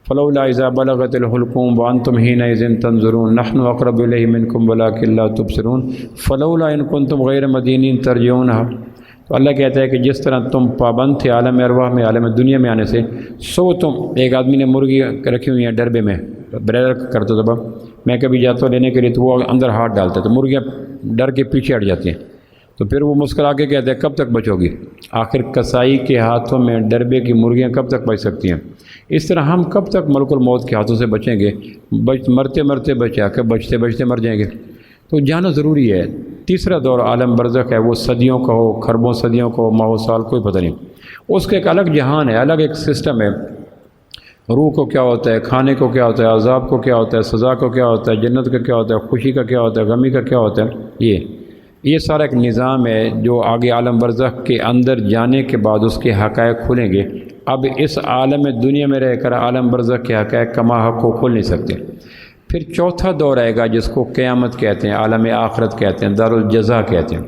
فلولا اذا بلغت الحلقوم وانتم حینئذ تنظرون نحن اقرب الیہ منکم ولکن لا تبصرون فلولا ان کنتم غیر مدینین ترجعونہا۔ تو اللہ کہتا ہے کہ جس طرح تم پابند تھے عالم ارواح میں عالم دنیا میں آنے سے، سو تم ایک آدمی نے مرغی رکھی ہوئی ہیں ڈربے میں، بریڈر کرتا تھا، میں کبھی جاتا ہوں لینے کے لیے تو وہ اندر ہاتھ ڈالتا ہے تو مرغیاں ڈر کے پیچھے ہٹ جاتی ہیں، تو پھر وہ مسکرا کے کہتے ہیں کب تک بچو گی؟ آخر کسائی کے ہاتھوں میں ڈربے کی مرغیاں کب تک بچ سکتی ہیں؟ اس طرح ہم کب تک ملک الموت کے ہاتھوں سے بچیں گے؟ مرتے مرتے بچا کہ بچتے بچتے مر جائیں گے، تو جانا ضروری ہے۔ تیسرا دور عالم برزخ ہے، وہ صدیوں کا ہو، خربوں صدیوں کا ہو، ماہو سال، کوئی پتہ نہیں، اس کا ایک الگ جہان ہے، الگ ایک سسٹم ہے۔ روح کو کیا ہوتا ہے، کھانے کو کیا ہوتا ہے، عذاب کو کیا ہوتا ہے، سزا کو کیا ہوتا ہے، جنت کا کیا ہوتا ہے، خوشی کا کیا ہوتا ہے، غمی کا کیا ہوتا ہے، یہ سارا ایک نظام ہے جو آگے عالم برزخ کے اندر جانے کے بعد اس کے حقائق کھلیں گے۔ اب اس عالم دنیا میں رہ کر عالم برزخ کے حقائق کما حق کو کھول نہیں سکتے۔ پھر چوتھا دور آئے گا جس کو قیامت کہتے ہیں، عالم آخرت کہتے ہیں، دار الجزا کہتے ہیں۔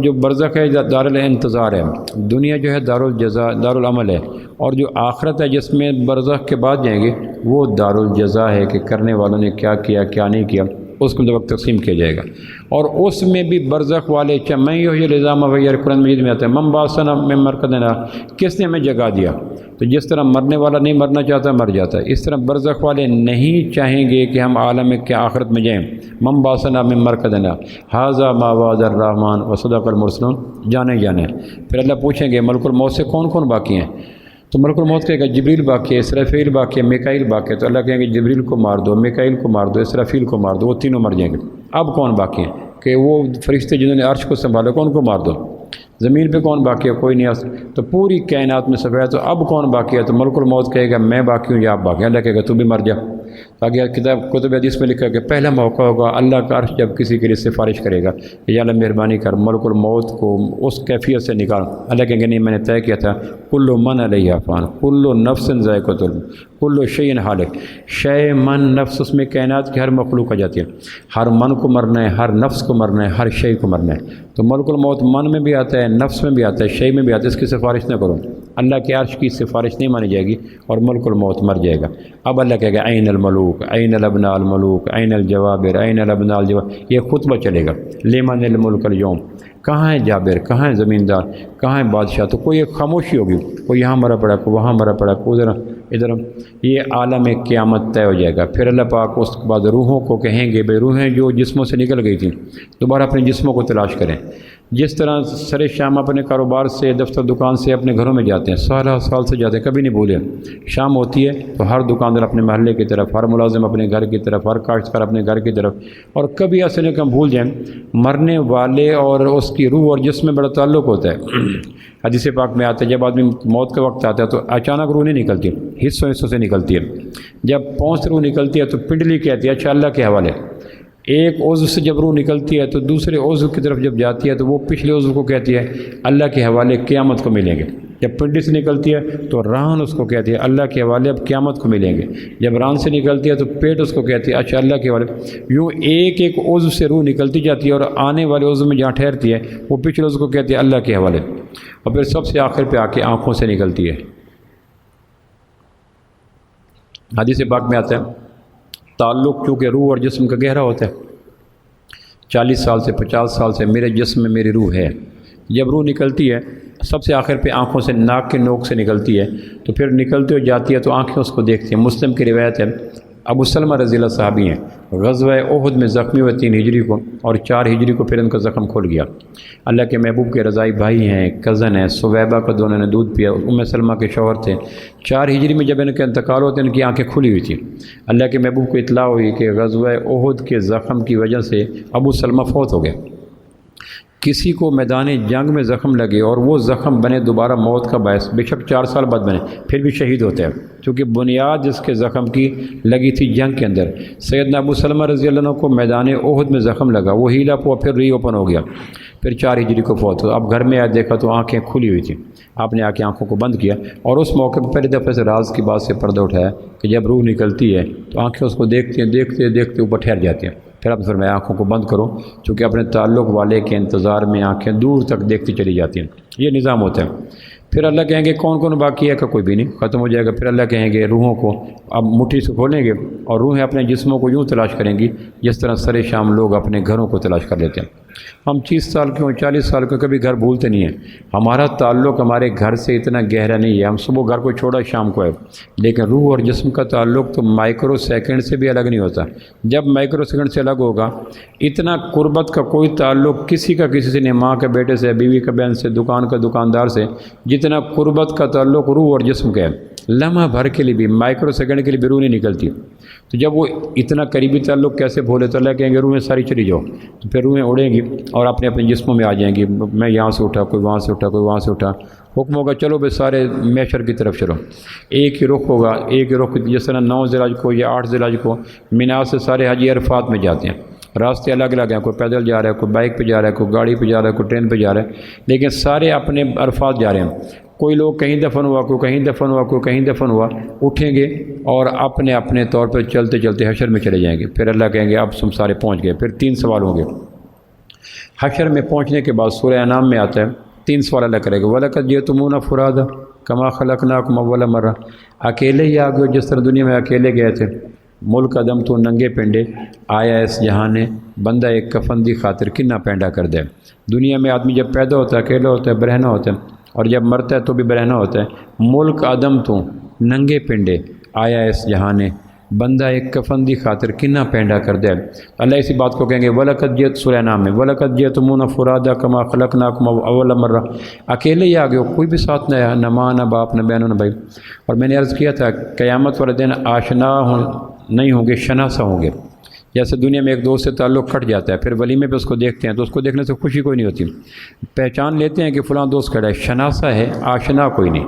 جو برزخ ہے دار الانتظار ہے، دنیا جو ہے دار الجزا دار العمل ہے، اور جو آخرت ہے جس میں برزخ کے بعد جائیں گے وہ دار الجزا ہے کہ کرنے والوں نے کیا کیا کیا نہیں کیا، اس کو وقت تقسیم کیا جائے گا۔ اور اس میں بھی برزخ والے میں الزام وغیر قرآن مجید میں آتا ہے، من باسنا میں مرکدنا، کس نے ہمیں جگا دیا؟ تو جس طرح مرنے والا نہیں مرنا چاہتا مر جاتا ہے، اس طرح برزخ والے نہیں چاہیں گے کہ ہم عالم کے آخرت میں جائیں۔ من باسنا میں مرکدنا ھذا ما وعد الرحمن وصدق المرسلون، جانے پھر اللہ پوچھیں گے ملک الموت سے کون کون باقی ہیں؟ تو ملک الموت کہے گا جبریل باقی ہے، اسرافیل باقی ہے، میکائیل باقی ہے، تو اللہ کہیں گے جبریل کو مار دو، میکائیل کو مار دو، اسرافیل کو مار دو، وہ تینوں مر جائیں گے۔ اب کون باقی ہیں؟ کہ وہ فرشتے جنہوں نے عرش کو سنبھالا کون کو مار دو۔ زمین پہ کون باقی ہے؟ کوئی نہیں، تو پوری کائنات میں سب ہے، تو اب کون باقی ہے؟ تو ملک الموت کہے گا میں باقی ہوں یا آپ باقی ہیں؟ اللہ کہے گا تو بھی مر جا۔ تاکہ کتب حدیث میں لکھا کہ پہلا موقع ہوگا اللہ کا عرش جب کسی کے لیے سفارش کرے گا کہ یا اللہ مہربانی کر ملک الموت کو اس کیفیت سے نکال۔ اللہ کہیں گے نہیں، میں نے طے کیا تھا کل من علیہ فان کل نفس ذائقۃ الموت کل شیء ہالک، شے من نفس، اس میں کائنات کی ہر مخلوق آ جاتی ہے، ہر من کو مرنا ہے، ہر نفس کو مرنا ہے، ہر شے کو مرنا ہے۔ تو ملک الموت من میں بھی آتا ہے، نفس میں بھی آتا ہے، شے میں بھی آتا ہے، اس کی سفارش نہ کرو، اللہ کے عرش کی سفارش نہیں مانی جائے گی اور ملک الموت مر جائے گا۔ اب اللہ کہے گا N ul Malook N الابناء ul Malook N الجوابر N الابناء الجوابر، یہ خطبہ چلے گا، لمن الملک اليوم، کہاں ہے جابر، کہاں ہے زمیندار، کہاں ہے بادشاہ؟ تو کوئی ایک خاموشی ہوگی، کوئی یہاں مرا پڑا، کوئی وہاں مرا پڑا، کوئی ادھر یہ عالم قیامت طے ہو جائے گا۔ پھر اللہ پاک اس کے بعد روحوں کو کہیں گے بھئی روحیں جو جسموں سے نکل گئی تھیں دوبارہ اپنے جسموں کو تلاش کریں۔ جس طرح سر شام اپنے کاروبار سے، دفتر دکان سے اپنے گھروں میں جاتے ہیں، سال سے جاتے ہیں، کبھی نہیں بھولے، شام ہوتی ہے تو ہر دکاندار اپنے محلے کی طرف، ہر ملازم اپنے گھر کی طرف، ہر کاشتکار اپنے گھر کی طرف، اور کبھی ایسے نہیں کہ ہم بھول جائیں۔ مرنے والے اور اس کی روح اور جسم میں بڑا تعلق ہوتا ہے۔ حدیث پاک میں آتا ہے جب آدمی موت کا وقت آتا ہے تو اچانک روح نہیں نکلتی، حصوں سے نکلتی ہے۔ جب پاؤں سے روح نکلتی ہے تو پنڈلی کہتی ہے اچھا اللہ کے حوالے، ایک عضو سے جب روح نکلتی ہے تو دوسرے عضو کی طرف جب جاتی ہے تو وہ پچھلے عضو کو کہتی ہے اللہ کے حوالے قیامت کو ملیں گے۔ جب پنڈلی سے نکلتی ہے تو ران اس کو کہتی ہے اللہ کے حوالے اب قیامت کو ملیں گے۔ جب ران سے نکلتی ہے تو پیٹ اس کو کہتی ہے اچھا اللہ کے حوالے۔ یوں ایک ایک عضو سے روح نکلتی جاتی ہے اور آنے والے عضو میں جہاں ٹھہرتی ہے وہ پچھلے عضو کو کہتی ہے اللہ کے حوالے، اور پھر سب سے آخر پہ آ کے آنکھوں سے نکلتی ہے۔ حدیث پاک میں آتا ہے تعلق چونکہ روح اور جسم کا گہرا ہوتا ہے، 40 سال سے 50 سال سے میرے جسم میں میری روح ہے۔ جب روح نکلتی ہے سب سے آخر پہ آنکھوں سے، ناک کے نوک سے نکلتی ہے، تو پھر نکلتے ہوئے جاتی ہے تو آنکھیں اس کو دیکھتی ہیں۔ مسلم کی روایت ہے، ابو سلمہ رضی اللہ صحابی ہیں، غزوہ احد میں زخمی ہوئے 3 ہجری کو، اور 4 ہجری کو پھر ان کا زخم کھل گیا۔ اللہ کے محبوب کے رضائی بھائی ہیں، کزن ہیں، سویبہ کا دونوں نے دودھ پیا، ام سلمہ کے شوہر تھے۔ 4 ہجری میں جب ان کا انتقال ہوتا ہے ان کی آنکھیں کھلی ہوئی تھیں۔ اللہ کے محبوب کو اطلاع ہوئی کہ غزوہ احد کے زخم کی وجہ سے ابو سلمہ فوت ہو گئے۔ کسی کو میدان جنگ میں زخم لگے اور وہ زخم بنے دوبارہ موت کا باعث، بے شک 4 سال بعد بنے، پھر بھی شہید ہوتے ہیں، کیونکہ بنیاد جس کے زخم کی لگی تھی جنگ کے اندر۔ سیدنا ابو سلمہ رضی اللہ عنہ کو میدان احد میں زخم لگا، وہ ہیلا ہوا پھر ری اوپن ہو گیا، پھر 4 ہجری کو فوت ہوا۔ اب گھر میں آیا دیکھا تو آنکھیں کھلی ہوئی تھیں، آپ نے آ کے آنکھوں کو بند کیا، اور اس موقع پہ پہلی دفعہ سے راز کی بات سے پردہ اٹھایا کہ جب روح نکلتی ہے تو آنکھیں اس کو دیکھتی ہیں، دیکھتے اوپر ٹھہر جاتی ہیں۔ پھر آپ فرمایا آنکھوں کو بند کرو، چونکہ اپنے تعلق والے کے انتظار میں آنکھیں دور تک دیکھتی چلی جاتی ہیں۔ یہ نظام ہوتا ہے۔ پھر اللہ کہیں گے کون کون باقی ہے؟ کہ کوئی بھی نہیں، ختم ہو جائے گا۔ پھر اللہ کہیں گے روحوں کو اب مٹھی سے کھولیں گے اور روحیں اپنے جسموں کو یوں تلاش کریں گی جس طرح سر شام لوگ اپنے گھروں کو تلاش کر لیتے ہیں۔ ہم 30 سال کے ہوں، 40 سال کے کبھی گھر بھولتے نہیں ہیں۔ ہمارا تعلق ہمارے گھر سے اتنا گہرا نہیں ہے، ہم صبح گھر کو چھوڑا شام کو ہے، لیکن روح اور جسم کا تعلق تو مائکرو سیکنڈ سے بھی الگ نہیں ہوتا۔ جب مائکرو سیکنڈ سے الگ ہوگا، اتنا قربت کا کوئی تعلق کسی کا کسی سے نہیں، ماں کے بیٹے سے، بیوی کا بہن سے، دکان کا دکاندار سے، جتنا قربت کا تعلق روح اور جسم کا ہے، لمحہ بھر کے لیے بھی، مائکرو سیکنڈ کے لیے بھی روح نہیں نکلتی۔ تو جب وہ اتنا قریبی تعلق کیسے بھولے؟ تو اللہ کہیں گے روحیں ساری چلی جاؤ، تو پھر روحیں اڑیں گی اور اپنے اپنے جسموں میں آ جائیں گی۔ میں یہاں سے اٹھا، کوئی وہاں سے اٹھا، کوئی وہاں سے اٹھا، حکم ہوگا چلو بھائی سارے میشر کی طرف چلو۔ ایک ہی رخ ہوگا، ایک ہی رخ، جس طرح 9 ذی الحج کو یا 8 ذی الحج کو مینا سے سارے حاجی عرفات میں جاتے ہیں۔ راستے الگ الگ ہیں، کوئی پیدل جا رہا ہے، کوئی بائک پہ جا رہا ہے، کوئی گاڑی پہ جا رہا ہے، کوئی ٹرین پہ جا رہا ہے، لیکن سارے اپنے عرفات جا رہے ہیں۔ کوئی لوگ کہیں دفن ہوا، کوئی کہیں دفن ہوا، کوئی کہیں دفن ہوا، اٹھیں گے اور اپنے اپنے طور پر چلتے چلتے حشر میں چلے جائیں گے۔ پھر اللہ کہیں گے اب تم سارے پہنچ گئے۔ پھر 3 سوال ہوں گے۔ حشر میں پہنچنے کے بعد سورہ انعام میں آتا ہے 3 سوال اللہ کرے گا۔ وَلَقَدْ جِئْتُمُونَا فُرَادًا كَمَا خَلَقْنَاكُمْ أَوَّلَ مَرَّةٍ، اکیلے ہی آ گئے جس طرح دنیا میں اکیلے گئے تھے۔ ملک عدم تو ننگے پنڈے آیا اس جہاں نے، بندہ ایک کفن دی خاطر کنا پینڈا کر دے۔ دنیا میں آدمی جب پیدا ہوتا ہے اکیلا ہوتا ہے، برہنہ ہوتا ہے، اور جب مرتا ہے تو بھی برہنہ ہوتا ہے۔ ملک عدم تو ننگے پنڈے آیا اس جہاں نے، بندہ ایک کفن دی خاطر کنا پینڈا کر دے۔ اللہ اسی بات کو کہیں گے وَلَقَدْ جِئْتُمُونَا، سورہ نام میں وَلَقَدْ جِئْتُمُونَا فُرَادًا كَمَا خَلَقْنَاكُمْ أَوَّلَ مَرَّةٍ، اکیلے ہی آگے ہو، کوئی بھی ساتھ نہ آیا، نہ ماں نہ باپ نہ بہن نہ بھائی۔ اور میں نے عرض کیا تھا قیامت والے دن آشنا نہیں ہوں گے، شناسا ہوں گے۔ جیسے دنیا میں ایک دوست سے تعلق کٹ جاتا ہے، پھر ولیمے پہ اس کو دیکھتے ہیں تو اس کو دیکھنے سے خوشی کوئی نہیں ہوتی، پہچان لیتے ہیں کہ فلاں دوست کھڑا ہے، شناسا ہے، آشنا کوئی نہیں۔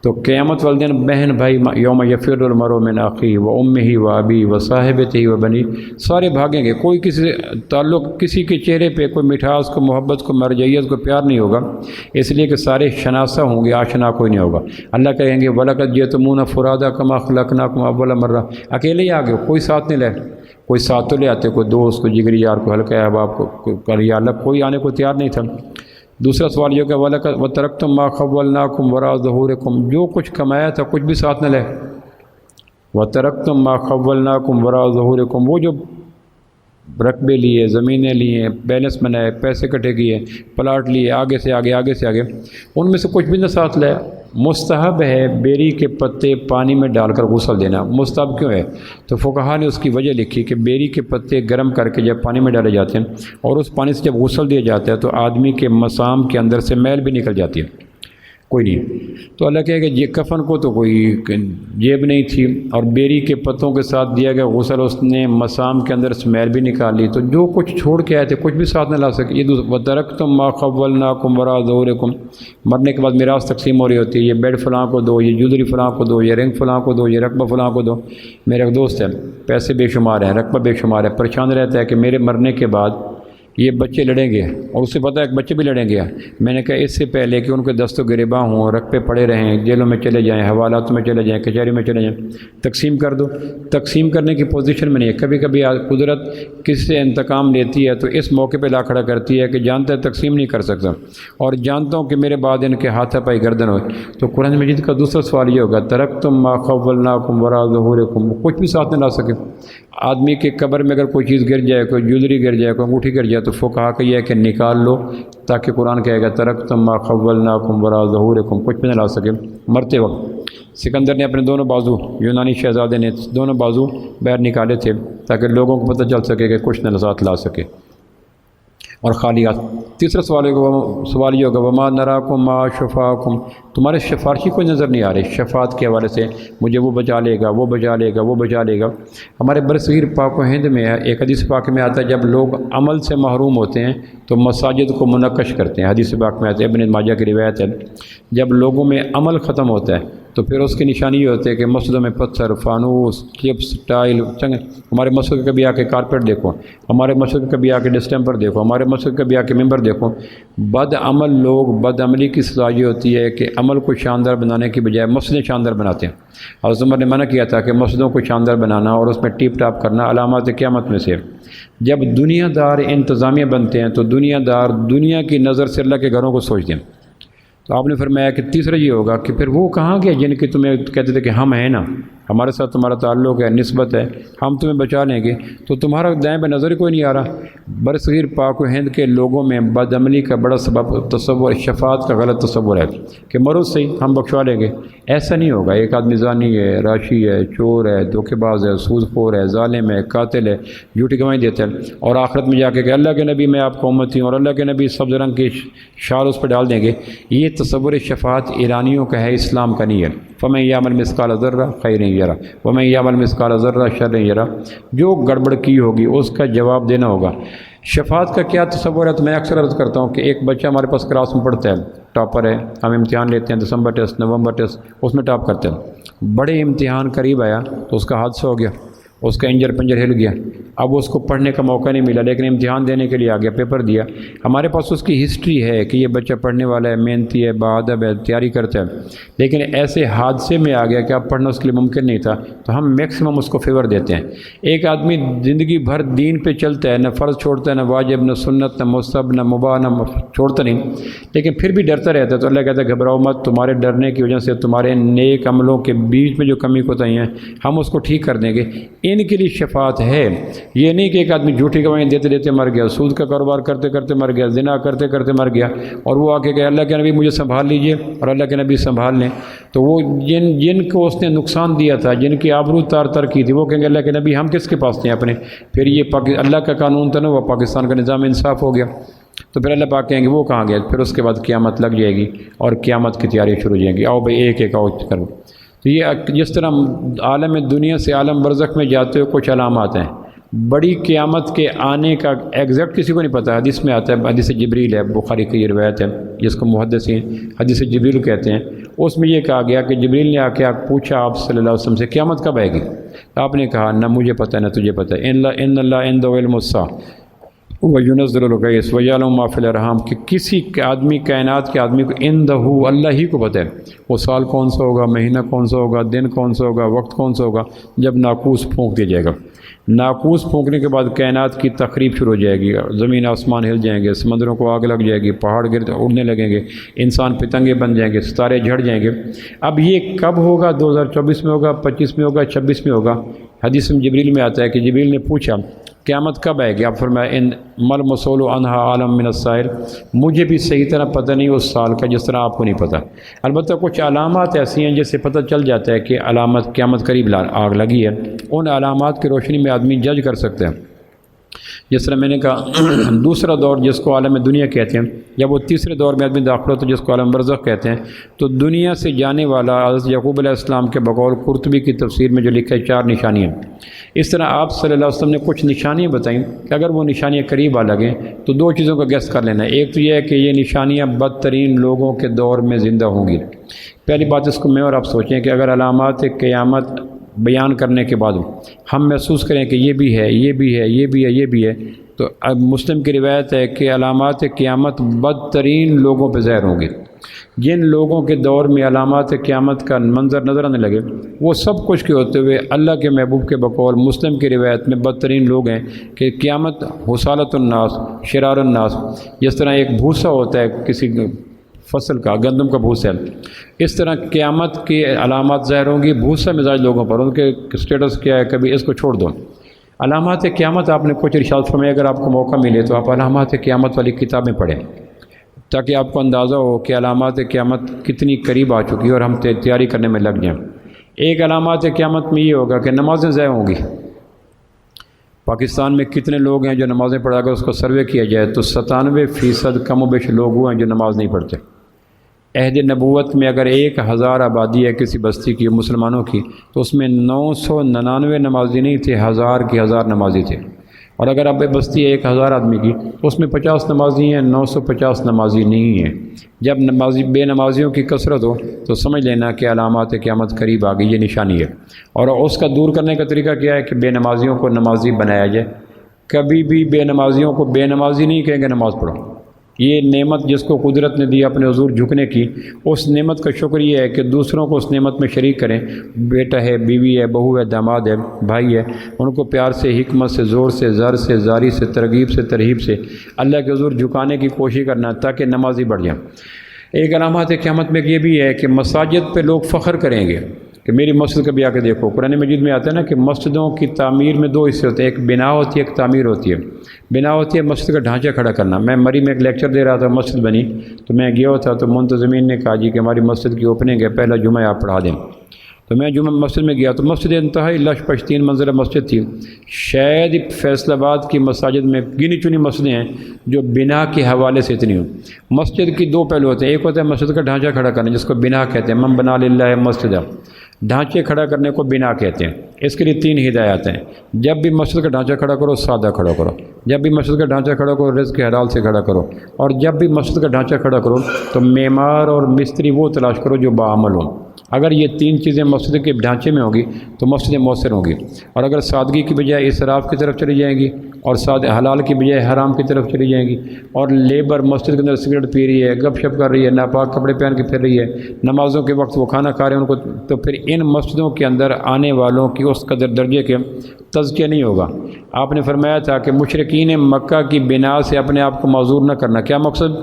تو قیامت والے دن بہن بھائی، یوم یفر المرء من اخیہ و امہ و ابیہ و صاحبتہ و بنیہ، سارے بھاگیں گے۔ کوئی کسی سے تعلق، کسی کے چہرے پہ کوئی مٹھاس، کو محبت، کو مرجعیت، کو پیار نہیں ہوگا، اس لیے کہ سارے شناسا ہوں گے، آشنا کوئی نہیں ہوگا۔ اللہ کہیں گے وَلَقَدْ جِئْتُمُونَا فُرَادًا كَمَا خَلَقْنَاكُمْ أَوَّلَ مَرَّةٍ، اکیلے ہی آگے ہو، کوئی ساتھ نہیں لے، کوئی ساتھ تو لے آتے، کوئی دوست، کوئی جگری یار، کو ہلکا احباب کو، یا اللہ کوئی آنے کو تیار نہیں تھا۔ دوسرا سوال یہ کہ وَتَرَكْتُم مَا خَوَّلْنَاكُمْ وَرَاءَ ظُهُورِكُمْ، جو کچھ کمایا تھا کچھ بھی ساتھ نہ لے۔ وَتَرَكْتُم مَا خَوَّلْنَاكُمْ وَرَاءَ ظُهُورِكُمْ، وہ جو رقبے لیے، زمینیں لیے، بیلنس بنائے، پیسے کٹے کیے، پلاٹ لیے، آگے سے آگے، آگے سے آگے، ان میں سے کچھ بھی نہ ساتھ لے۔ مستحب ہے بیری کے پتے پانی میں ڈال کر غسل دینا۔ مستحب کیوں ہے؟ تو فقہا نے اس کی وجہ لکھی کہ بیری کے پتے گرم کر کے جب پانی میں ڈالے جاتے ہیں اور اس پانی سے جب غسل دیا جاتا ہے تو آدمی کے مسام کے اندر سے میل بھی نکل جاتی ہے، کوئی نہیں۔ تو اللہ کہے کہ یہ کفن کو تو کوئی جیب نہیں تھی اور بیری کے پتوں کے ساتھ دیا گیا غسل، اس نے مسام کے اندر اسمیل بھی نکال لی، تو جو کچھ چھوڑ کے آئے تھے کچھ بھی ساتھ نہ لا سکے۔ یہ وَتَرَكْتُم مَا خَوَّلْنَاكُمْ وَرَاءَ ظُهُورِكُمْ، مرنے کے بعد میراث تقسیم ہو رہی ہوتی ہے، یہ بیڈ فلاں کو دو، یہ جوتری فلاں کو دو، یہ رنگ فلاں کو دو، یہ رقبہ فلاں کو دو۔ میرا ایک دوست ہے، پیسے بے شمار ہیں، رقبہ بے شمار ہے، پریشان رہتا ہے کہ میرے مرنے کے بعد یہ بچے لڑیں گے، اور اسے پتہ ہے کہ بچے بھی لڑیں گے۔ میں نے کہا اس سے پہلے کہ ان کے دست و گریباں ہوں، رقبے پڑے رہیں، جیلوں میں چلے جائیں، حوالات میں چلے جائیں، کچہری میں چلے جائیں، تقسیم کر دو۔ تقسیم کرنے کی پوزیشن میں نہیں ہے۔ کبھی کبھی قدرت کسی سے انتقام لیتی ہے تو اس موقع پہ لا کھڑا کرتی ہے کہ جانتا ہے تقسیم نہیں کر سکتا اور جانتا ہوں کہ میرے بعد ان کے ہاتھا پائی گردن ہو۔ تو قرآن مجید کا دوسرا سوال یہ ہوگا ترکتم ما خولناکم وراء ظہورکم، کچھ بھی ساتھ نہ لا سکے۔ آدمی کے قبر میں اگر کوئی چیز گر جائے، کوئی جویلری گر جائے، کوئی انگوٹھی گر جائے تو فقہا کا یہ ہے کہ نکال لو، تاکہ قرآن کہے گا ترکتم ما خولناکم وراء ظہورکم، کچھ بھی نہ لا سکے۔ مرتے وقت سکندر نے اپنے دونوں بازو، یونانی شہزادے نے دونوں بازو باہر نکالے تھے تاکہ لوگوں کو پتہ چل سکے کہ کچھ نہ ساتھ لا سکے اور خالی ہاتھ۔ تیسرا سوال یہ ہوگا وما نراکم ما شفاکم، تمہارے سفارشی کوئی نظر نہیں آ رہے شفاعت کے حوالے سے، مجھے وہ بچا لے گا، وہ بچا لے گا، وہ بچا لے گا۔ ہمارے برصغیر پاک و ہند میں ہے ایک حدیث پاک میں آتا ہے جب لوگ عمل سے محروم ہوتے ہیں تو مساجد کو منقش کرتے ہیں۔ حدیث پاک میں آتا ہے، ابن ماجہ کی روایت ہے، جب لوگوں میں عمل ختم ہوتا ہے تو پھر اس کی نشانی یہ ہوتی ہے کہ مسجدوں میں پتھر، فانوس، چپس، ٹائل، ہمارے مسجد کے کبھی آ کے کارپیٹ دیکھو، ہمارے مسجد کے کبھی آ کے ڈسٹمپر دیکھو، ہمارے مسجد کے کبھی آ کے ممبر دیکھو۔ بد عمل لوگ، بد عملی کی سزا یہ ہوتی ہے کہ عمل کو شاندار بنانے کی بجائے مسجدیں شاندار بناتے ہیں۔ حضرت عمر نے منع کیا تھا کہ مسجدوں کو شاندار بنانا اور اس میں ٹیپ ٹاپ کرنا علامات قیامت میں سے۔ جب دنیا دار انتظامیہ بنتے ہیں تو دنیا دار دنیا کی نظر سے اللہ کے گھروں کو سوچتے ہیں۔ تو آپ نے فرمایا کہ تیسرا یہ ہوگا کہ پھر وہ کہاں گئے جن کے تمہیں کہتے تھے کہ ہم ہیں نا، ہمارے ساتھ تمہارا تعلق ہے، نسبت ہے، ہم تمہیں بچا لیں گے، تو تمہارا دائیں بہ نظر ہی کوئی نہیں آ رہا۔ برصغیر پاک و ہند کے لوگوں میں بد عملی کا بڑا سبب تصور، شفاعت کا غلط تصور ہے کہ مرو صحیح ہم بخشوا لیں گے۔ ایسا نہیں ہوگا۔ ایک آدمی زانی ہے، راشی ہے، چور ہے، دھوکے باز ہے، سود خور ہے، ظالم ہے، قاتل ہے، جھوٹی گواہی دیتا ہے، اور آخرت میں جا کے کہ اللہ کے نبی میں آپ کو امتی ہوں، اور اللہ کے نبی سبز رنگ کی شال اس پہ ڈال دیں گے، یہ تصور شفاعت ایرانیوں کا ہے، اسلام کا نہیں ہے۔ فَمَن يَعْمَلْ مِثْقَالَ ذَرَّةٍ خَيْرًا يَرَهُ وَمَن يَعْمَلْ مِثْقَالَ ذَرَّةٍ شَرًّا يَرَهُ۔ جو گڑبڑ کی ہوگی اس کا جواب دینا ہوگا۔ شفاعت کا کیا تصور ہے؟ تو میں اکثر عرض کرتا ہوں کہ ایک بچہ ہمارے پاس کلاس میں پڑھتا ہے، ٹاپر ہے، ہم امتحان لیتے ہیں، دسمبر ٹیسٹ، نومبر ٹیسٹ، اس میں ٹاپ کرتے ہیں۔ بڑے امتحان قریب آیا تو اس کا حادثہ ہو گیا، اس کا انجر پنجر ہل گیا، اب اس کو پڑھنے کا موقع نہیں ملا، لیکن امتحان دینے کے لیے آ گیا، پیپر دیا۔ ہمارے پاس اس کی ہسٹری ہے کہ یہ بچہ پڑھنے والا ہے، محنتی ہے، باادب ہے، تیاری کرتا ہے، لیکن ایسے حادثے میں آ گیا کہ اب پڑھنا اس کے لیے ممکن نہیں تھا، تو ہم میکسیمم اس کو فیور دیتے ہیں۔ ایک آدمی زندگی بھر دین پہ چلتا ہے، نہ فرض چھوڑتا ہے، نہ واجب، نہ سنت، نہ مستحب، نہ مباح، نہ چھوڑتا نہیں، لیکن پھر بھی ڈرتا رہتا ہے، تو اللہ کہتا ہے گھبراؤ مت، تمہارے ڈرنے کی وجہ سے تمہارے نیک عملوں کے بیچ میں جو کمی کوتاہی ہیں ہم اس کو ٹھیک کر دیں گے۔ ان کے لیے شفاعت ہے۔ یہ نہیں کہ ایک آدمی جھوٹی گواہی دیتے دیتے مر گیا، سود کا کاروبار کرتے کرتے مر گیا، زنا کرتے کرتے مر گیا، اور وہ آ کے کہ اللہ کے نبی مجھے سنبھال لیجئے، اور اللہ کے نبی سنبھال لیں، تو وہ جن کو اس نے نقصان دیا تھا، جن کی آبرو تار تر کی تھی، وہ کہیں گے اللہ کے نبی ہم کس کے پاس تھے اپنے؟ پھر یہ اللہ کا قانون تھا نا، وہ پاکستان کا نظام انصاف ہو گیا، تو پھر اللہ پاک کہیں گے وہ کہاں گئے؟ پھر اس کے بعد قیامت لگ جائے گی اور قیامت کی تیاری شروع ہو جائیں گی، آؤ بھائی ایک ایک آؤ کرو۔ تو یہ جس طرح عالم دنیا سے عالم برزخ میں جاتے ہوئے کچھ علامات ہیں، بڑی قیامت کے آنے کا ایگزیکٹ کسی کو نہیں پتہ۔ حدیث میں آتا ہے، حدیث جبریل ہے، بخاری کی یہ روایت ہے جس کو محدثین حدیث جبریل کہتے ہیں، اس میں یہ کہا گیا کہ جبریل نے آ کے پوچھا آپ صلی اللہ علیہ وسلم سے قیامت کب آئے گی؟ آپ نے کہا نہ مجھے پتہ نہ تجھے پتہ، ان اللہ عنده علم الساعة وَيُنَزِّلُ الْغَيْثَ وَيَعْلَمُ مَا فِي الْأَرْحَامِ، کہ کسی آدمی کائنات کے آدمی کو عنده اللہ ہی کو پتہ ہے وہ سال کون سا ہوگا، مہینہ کون سا ہوگا، دن کون سا ہوگا، وقت کون سا ہوگا جب ناقوس پھونک دیا جائے گا۔ ناقوس پھونکنے کے بعد کائنات کی تقریب شروع ہو جائے گی، زمین آسمان ہل جائیں گے، سمندروں کو آگ لگ جائے گی، پہاڑ اڑنے لگیں گے، انسان پتنگے بن جائیں گے، ستارے جھڑ جائیں گے۔ اب یہ کب ہوگا؟ 2024 میں ہوگا، 25 میں ہوگا، 26 میں ہوگا؟ حدیث میں جبریل میں آتا ہے کہ جبریل نے پوچھا قیامت کب آئے گی؟ آپ فرمایا ان مل مسول عنہا عالم من السائل، مجھے بھی صحیح طرح پتہ نہیں اس سال کا جس طرح آپ کو نہیں پتہ۔ البتہ کچھ علامات ایسی ہیں جس سے پتہ چل جاتا ہے کہ علامت قیامت قریب آگ لگی ہے، ان علامات کی روشنی میں آدمی جج کر سکتے ہیں۔ جس طرح میں نے کہا دوسرا دور جس کو عالم دنیا کہتے ہیں، یا وہ تیسرے دور میں آدمی داخل ہوتا ہے جس کو عالم برزخ کہتے ہیں، تو دنیا سے جانے والا حضرت یعقوب علیہ السلام کے بقول قرطبی کی تفسیر میں جو لکھا ہے 4 نشانیاں، اس طرح آپ صلی اللہ علیہ وسلم نے کچھ نشانیاں بتائیں کہ اگر وہ نشانیاں قریب آ لگیں تو 2 چیزوں کا گیس کر لینا ہے۔ ایک تو یہ ہے کہ یہ نشانیاں بدترین لوگوں کے دور میں زندہ ہوں گی۔ پہلی بات اس کو میں اور آپ سوچیں کہ اگر علامات قیامت بیان کرنے کے بعد ہم محسوس کریں کہ یہ بھی ہے، یہ بھی ہے، یہ بھی ہے، یہ بھی ہے، تو اب مسلم کی روایت ہے کہ علامات قیامت بدترین لوگوں پہ ظاہر ہوں گے۔ جن لوگوں کے دور میں علامات قیامت کا منظر نظر آنے لگے، وہ سب کچھ کے ہوتے ہوئے اللہ کے محبوب کے بقول مسلم کی روایت میں بدترین لوگ ہیں کہ قیامت حصالت الناس شرار الناس، جس طرح ایک بھوسا ہوتا ہے کسی فصل کا، گندم کا بھوسا، اس طرح قیامت کی علامات ظاہر ہوں گی بھوسا مزاج لوگوں پر۔ ان کے اسٹیٹس کیا ہے، کبھی اس کو چھوڑ دو۔ علامات قیامت آپ نے کچھ ارشاد فرمایا، اگر آپ کو موقع ملے تو آپ علامات قیامت والی کتابیں پڑھیں تاکہ آپ کو اندازہ ہو کہ علامات قیامت کتنی قریب آ چکی ہے اور ہم تیاری کرنے میں لگ جائیں۔ ایک علامات قیامت میں یہ ہوگا کہ نمازیں ضائع ہوں گی۔ پاکستان میں کتنے لوگ ہیں جو نمازیں پڑھا کر اس کو سروے کیا جائے تو 97% کم و بیش لوگ ہوئے ہیں جو نماز نہیں پڑھتے۔ عہد نبوت میں اگر 1000 آبادی ہے کسی بستی کی مسلمانوں کی تو اس میں 999 نمازی نہیں تھے، 1000 کی 1000 نمازی تھے۔ اور اگر اب بستی ہے 1000 آدمی کی تو اس میں 50 نمازی ہیں، 950 نمازی نہیں ہیں۔ جب بے نمازیوں کی کثرت ہو تو سمجھ لینا کہ علامات قیامت قریب آ گئی، یہ نشانی ہے۔ اور اس کا دور کرنے کا طریقہ کیا ہے کہ بے نمازیوں کو نمازی بنایا جائے۔ کبھی بھی بے نمازیوں کو بے نمازی نہیں کہیں گے نماز پڑھو۔ یہ نعمت جس کو قدرت نے دی اپنے حضور جھکنے کی، اس نعمت کا شکر یہ ہے کہ دوسروں کو اس نعمت میں شریک کریں۔ بیٹا ہے، بیوی ہے، بہو ہے، داماد ہے، بھائی ہے، ان کو پیار سے، حکمت سے، زور سے، زر سے، زاری سے، ترغیب سے، ترہیب سے اللہ کے حضور جھکانے کی کوشش کرنا تاکہ نمازی بڑھ جائیں۔ ایک علامات قیامت میں یہ بھی ہے کہ مساجد پہ لوگ فخر کریں گے کہ میری مسجد کبھی آ کے دیکھو۔ قرآن مجید میں آتا ہے نا کہ مسجدوں کی تعمیر میں دو حصے ہوتے ہیں، ایک بنا ہوتی ہے، ایک تعمیر ہوتی ہے۔ بنا ہوتی ہے مسجد کا ڈھانچہ کھڑا کرنا۔ میں مری میں ایک لیکچر دے رہا تھا، مسجد بنی تو میں گیا تھا، تو منتظمین نے کہا جی کہ ہماری مسجد کی اوپننگ ہے، پہلا جمعہ آپ پڑھا دیں۔ تو میں جمعہ مسجد میں گیا تو مسجد انتہائی لش پش 3 منزلہ مسجد تھی۔ شاید فیصل آباد کی مساجد میں گنی چنی مسجدیں ہیں جو بنا کے حوالے سے اتنی ہوں۔ مسجد کی دو پہلو ہوتے ہیں، ایک ہوتا ہے مسجد کا ڈھانچہ کھڑا کرنا جس کو بنا کہتے ہیں، من بنا للہ مسجد، ڈھانچے کھڑا کرنے کو بنا کہتے ہیں۔ اس کے لیے 3 ہدایات ہیں۔ جب بھی مسجد کا ڈھانچہ کھڑا کرو سادہ کھڑا کرو، جب بھی مسجد کا ڈھانچہ کھڑا کرو رزق کے حلال سے کھڑا کرو، اور جب بھی مسجد کا ڈھانچہ کھڑا کرو تو معمار اور مستری وہ تلاش کرو جو باعمل ہوں۔ اگر یہ 3 چیزیں مسجد کے ڈھانچے میں ہوگی تو مسجد مؤثر ہوگی، اور اگر سادگی کی بجائے اسراف کی طرف چلی جائیں گی، اور حلال کی بجائے حرام کی طرف چلی جائیں گی، اور لیبر مسجد کے اندر سگریٹ پی رہی ہے، گپ شپ کر رہی ہے، ناپاک کپڑے پہن کے پھر رہی ہے، نمازوں کے وقت وہ کھانا کھا رہے ہیں ان کو، تو پھر ان مسجدوں کے اندر آنے والوں کی اس قدر درجے کے تزکیہ نہیں ہوگا۔ آپ نے فرمایا تھا کہ مشرکین مکہ کی بنا سے اپنے آپ کو معذور نہ کرنا۔ کیا مقصد؟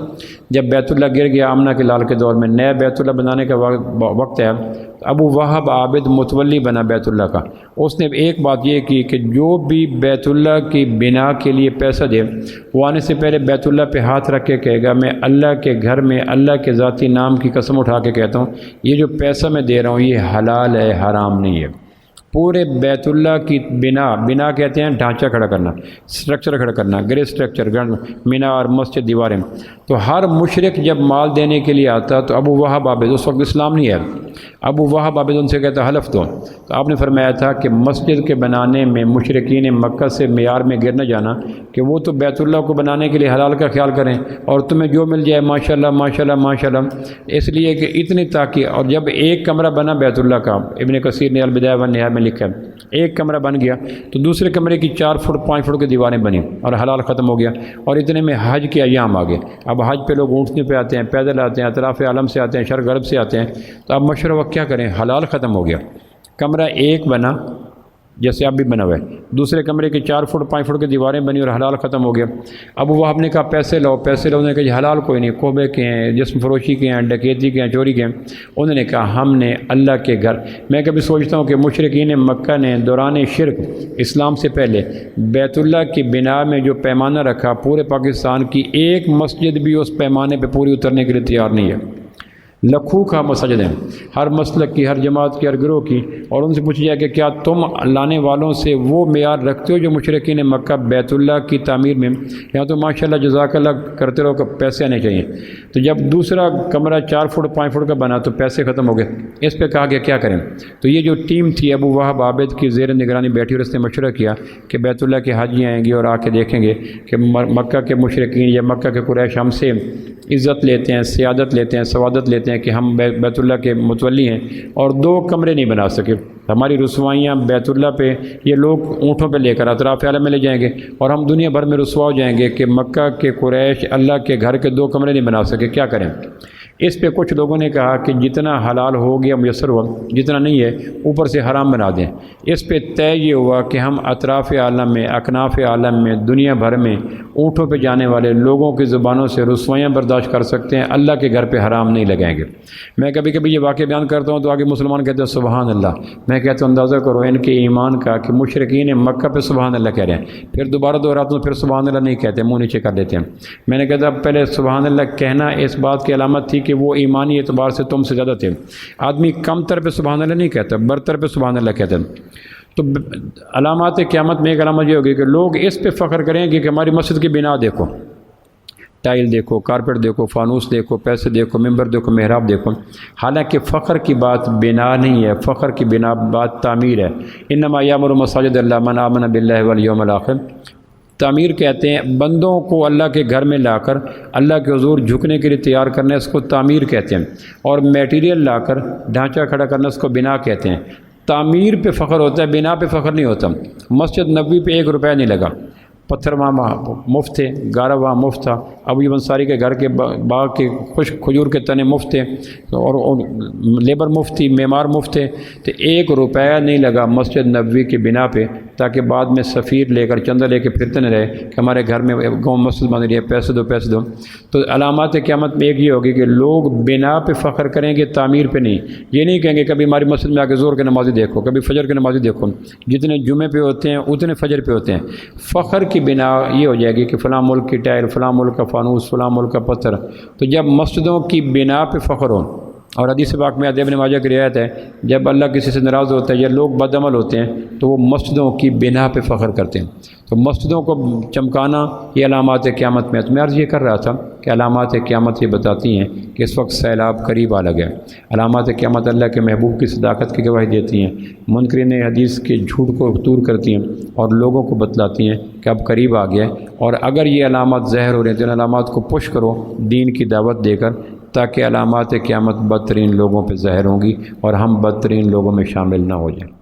جب بیت اللہ گر گیا آمنہ کے لال کے دور میں، نیا بیت اللہ بنانے کا وقت ہے، ابو وہب عابد متولی بنا بیت اللہ کا۔ اس نے ایک بات یہ کی کہ جو بھی بیت اللہ کی بنا کے لیے پیسہ دے وہ آنے سے پہلے بیت اللہ پہ ہاتھ رکھ کے کہے گا میں اللہ کے گھر میں اللہ کے ذاتی نام کی قسم اٹھا کے کہتا ہوں یہ جو پیسہ میں دے رہا ہوں یہ حلال ہے، حرام نہیں ہے۔ پورے بیت اللہ کی بنا کہتے ہیں ڈھانچہ کھڑا کرنا، سٹرکچر کھڑا کرنا، گرے سٹرکچر، مینار، مسجد، دیواریں۔ تو ہر مشرک جب مال دینے کے لیے آتا تو ابو وہب عابد، اس وقت اسلام نہیں ہے، ابو وہب عابد ان سے کہتا حلف دو۔ تو آپ نے فرمایا تھا کہ مسجد کے بنانے میں مشرکین مکہ سے معیار میں گر نہ جانا کہ وہ تو بیت اللہ کو بنانے کے لیے حلال کا خیال کریں اور تمہیں جو مل جائے ماشاءاللہ ماشاءاللہ ماشاءاللہ، اس لیے کہ اتنی تاکہ، اور جب ایک کمرہ بنا بیت اللہ کا، ابن کثیر نے البدایہ والنہایہ میں لکھا ہے ایک کمرہ بن گیا تو دوسرے کمرے کی 4 فٹ 5 فٹ کی دیواریں بنی اور حلال ختم ہو گیا، اور اتنے میں حج کے ایام آ گئے۔ اب حج پہ لوگ اونٹنے پہ آتے ہیں، پیدل آتے ہیں، اطراف عالم سے آتے ہیں، شرق غرب سے آتے ہیں، تو اب مشورہ کیا کریں، حلال ختم ہو گیا۔ کمرہ ایک بنا جیسے اب بھی بنا ہوا ہے، دوسرے کمرے کی 4 فٹ 5 فٹ کی دیواریں بنی اور حلال ختم ہو گیا۔ اب وہ آپ نے کہا پیسے لاؤ، پیسے لاؤ، انہوں نے کہا یہ حلال کوئی نہیں، کوبے کے ہیں، جسم فروشی کے ہیں، ڈکیتی کے ہیں، چوری کے ہیں۔ انہوں نے کہا ہم نے اللہ کے گھر، میں کبھی سوچتا ہوں کہ مشرکین مکہ نے دوران شرک اسلام سے پہلے بیت اللہ کی بنا میں جو پیمانہ رکھا، پورے پاکستان کی ایک مسجد بھی اس پیمانے پہ پوری اترنے کے لیے تیار نہیں ہے۔ لکھوں کا مسجد ہیں، ہر مسلک کی، ہر جماعت کی، ہر گروہ کی، اور ان سے پوچھ جائے کہ کیا تم لانے والوں سے وہ معیار رکھتے ہو جو مشرکین مکہ بیت اللہ کی تعمیر میں، یا تو ماشاءاللہ جزاک اللہ کرتے رہو کہ پیسے آنے چاہیے۔ تو جب دوسرا کمرہ 4 فٹ 5 فٹ کا بنا تو پیسے ختم ہو گئے، اس پہ کہا گیا کیا کریں۔ تو یہ جو ٹیم تھی ابو وہب عابد کی زیر نگرانی بیٹھی اور اس نے مشورہ کیا کہ بیت اللہ کے حاجی آئیں گے اور آ کے دیکھیں گے کہ مکہ کے مشرکین یا مکہ کے قریش ہم سے عزت لیتے ہیں، سیادت لیتے ہیں، سوادت لیتے ہیں کہ ہم بیت اللہ کے متولی ہیں، اور 2 کمرے نہیں بنا سکے۔ ہماری رسوائیاں بیت اللہ پہ یہ لوگ اونٹوں پہ لے کر اطراف عالم میں لے جائیں گے، اور ہم دنیا بھر میں رسوا ہو جائیں گے کہ مکہ کے قریش اللہ کے گھر کے 2 کمرے نہیں بنا سکے، کیا کریں۔ اس پہ کچھ لوگوں نے کہا کہ جتنا حلال ہو گیا میسر ہوا، جتنا نہیں ہے اوپر سے حرام بنا دیں۔ اس پہ طے یہ ہوا کہ ہم اطراف عالم میں، اکناف عالم میں، دنیا بھر میں اونٹوں پہ جانے والے لوگوں کی زبانوں سے رسوائیاں برداشت کر سکتے ہیں، اللہ کے گھر پہ حرام نہیں لگائیں گے۔ میں کبھی کبھی یہ واقعہ بیان کرتا ہوں تو آگے مسلمان کہتے ہیں سبحان اللہ، میں کہتا ہوں اندازہ کرو ان کے ایمان کا کہ مشرکین مکہ پہ سبحان اللہ کہہ رہے ہیں، پھر دوبارہ دہراتا ہوں، پھر سبحان اللہ نہیں کہتے، منہ نیچے کر دیتے ہیں۔ میں نے کہا پہلے سبحان اللہ کہنا اس بات کی علامت تھی کہ وہ ایمانی اعتبار سے تم سے زیادہ تھے۔ آدمی کم تر پہ سبحان اللہ نہیں کہتا، برتر پہ سبحان اللہ کہتے ہیں۔ تو علامات قیامت میں ایک علامت یہ ہوگی کہ لوگ اس پہ فخر کریں گے کہ ہماری مسجد کی بنا دیکھو، ٹائل دیکھو، کارپیٹ دیکھو، فانوس دیکھو، پیسے دیکھو، ممبر دیکھو، محراب دیکھو۔ حالانکہ فخر کی بات بنا نہیں ہے، فخر کی بنا بات تعمیر ہے۔ انما یامر مساجد اللہ من آمن باللہ والیوم الآخر۔ تعمیر کہتے ہیں بندوں کو اللہ کے گھر میں لا کر اللہ کے حضور جھکنے کے لیے تیار کرنا، اس کو تعمیر کہتے ہیں، اور میٹیریل لا کر ڈھانچہ کھڑا کرنا اس کو بنا کہتے ہیں۔ تعمیر پہ فخر ہوتا ہے، بنا پہ فخر نہیں ہوتا۔ مسجد نبوی پہ 1 روپیہ نہیں لگا، پتھر وہاں مفت تھے، گارا وہاں مفت تھا، ابو ایوب انصاری کے گھر کے باغ کے خشک کھجور کے تنے مفت تھے، اور لیبر مفت تھی، معمار مفت تھے، تو 1 روپیہ نہیں لگا مسجد نبوی کی بنا پہ، تاکہ بعد میں سفیر لے کر چندہ لے کے پھرتے نہ رہے کہ ہمارے گھر میں گاؤں مسجد بن رہی ہے، پیسے دو پیسے دو۔ تو علامات قیامت میں ایک یہ ہوگی کہ لوگ بنا پہ فخر کریں گے، تعمیر پہ نہیں۔ یہ نہیں کہیں گے کبھی ہماری مسجد میں آ کے زور کے نمازی دیکھو، کبھی فجر کے نمازی دیکھو، جتنے جمعے پہ ہوتے ہیں اتنے فجر پہ ہوتے ہیں۔ فخر کی بنا یہ ہو جائے گی کہ فلاں ملک کی ٹائل، فلاں ملک کا فانوس، فلاں ملک کا پتھر۔ تو جب مسجدوں کی بنا پہ فخر ہو، اور حدیث پاک میں ابن ماجہ کی روایت ہے، جب اللہ کسی سے ناراض ہوتا ہے یا لوگ بدعمل ہوتے ہیں تو وہ مسجدوں کی بنا پہ فخر کرتے ہیں۔ تو مسجدوں کو چمکانا یہ علامات قیامت میں ہے۔ تو میں عرض یہ کر رہا تھا کہ علامات قیامت یہ بتاتی ہیں کہ اس وقت سیلاب قریب آ لگا ہے۔ علامات قیامت اللہ کے محبوب کی صداقت کی گواہی دیتی ہیں، منکرین حدیث کے جھوٹ کو دور کرتی ہیں، اور لوگوں کو بتلاتی ہیں کہ اب قریب آ گیا ہے۔ اور اگر یہ علامات ظاہر ہو رہے ہیں تو ان علامات کو پش کرو دین کی دعوت دے کر، تاکہ علامات قیامت بدترین لوگوں پہ ظاہر ہوں گی اور ہم بدترین لوگوں میں شامل نہ ہو جائیں۔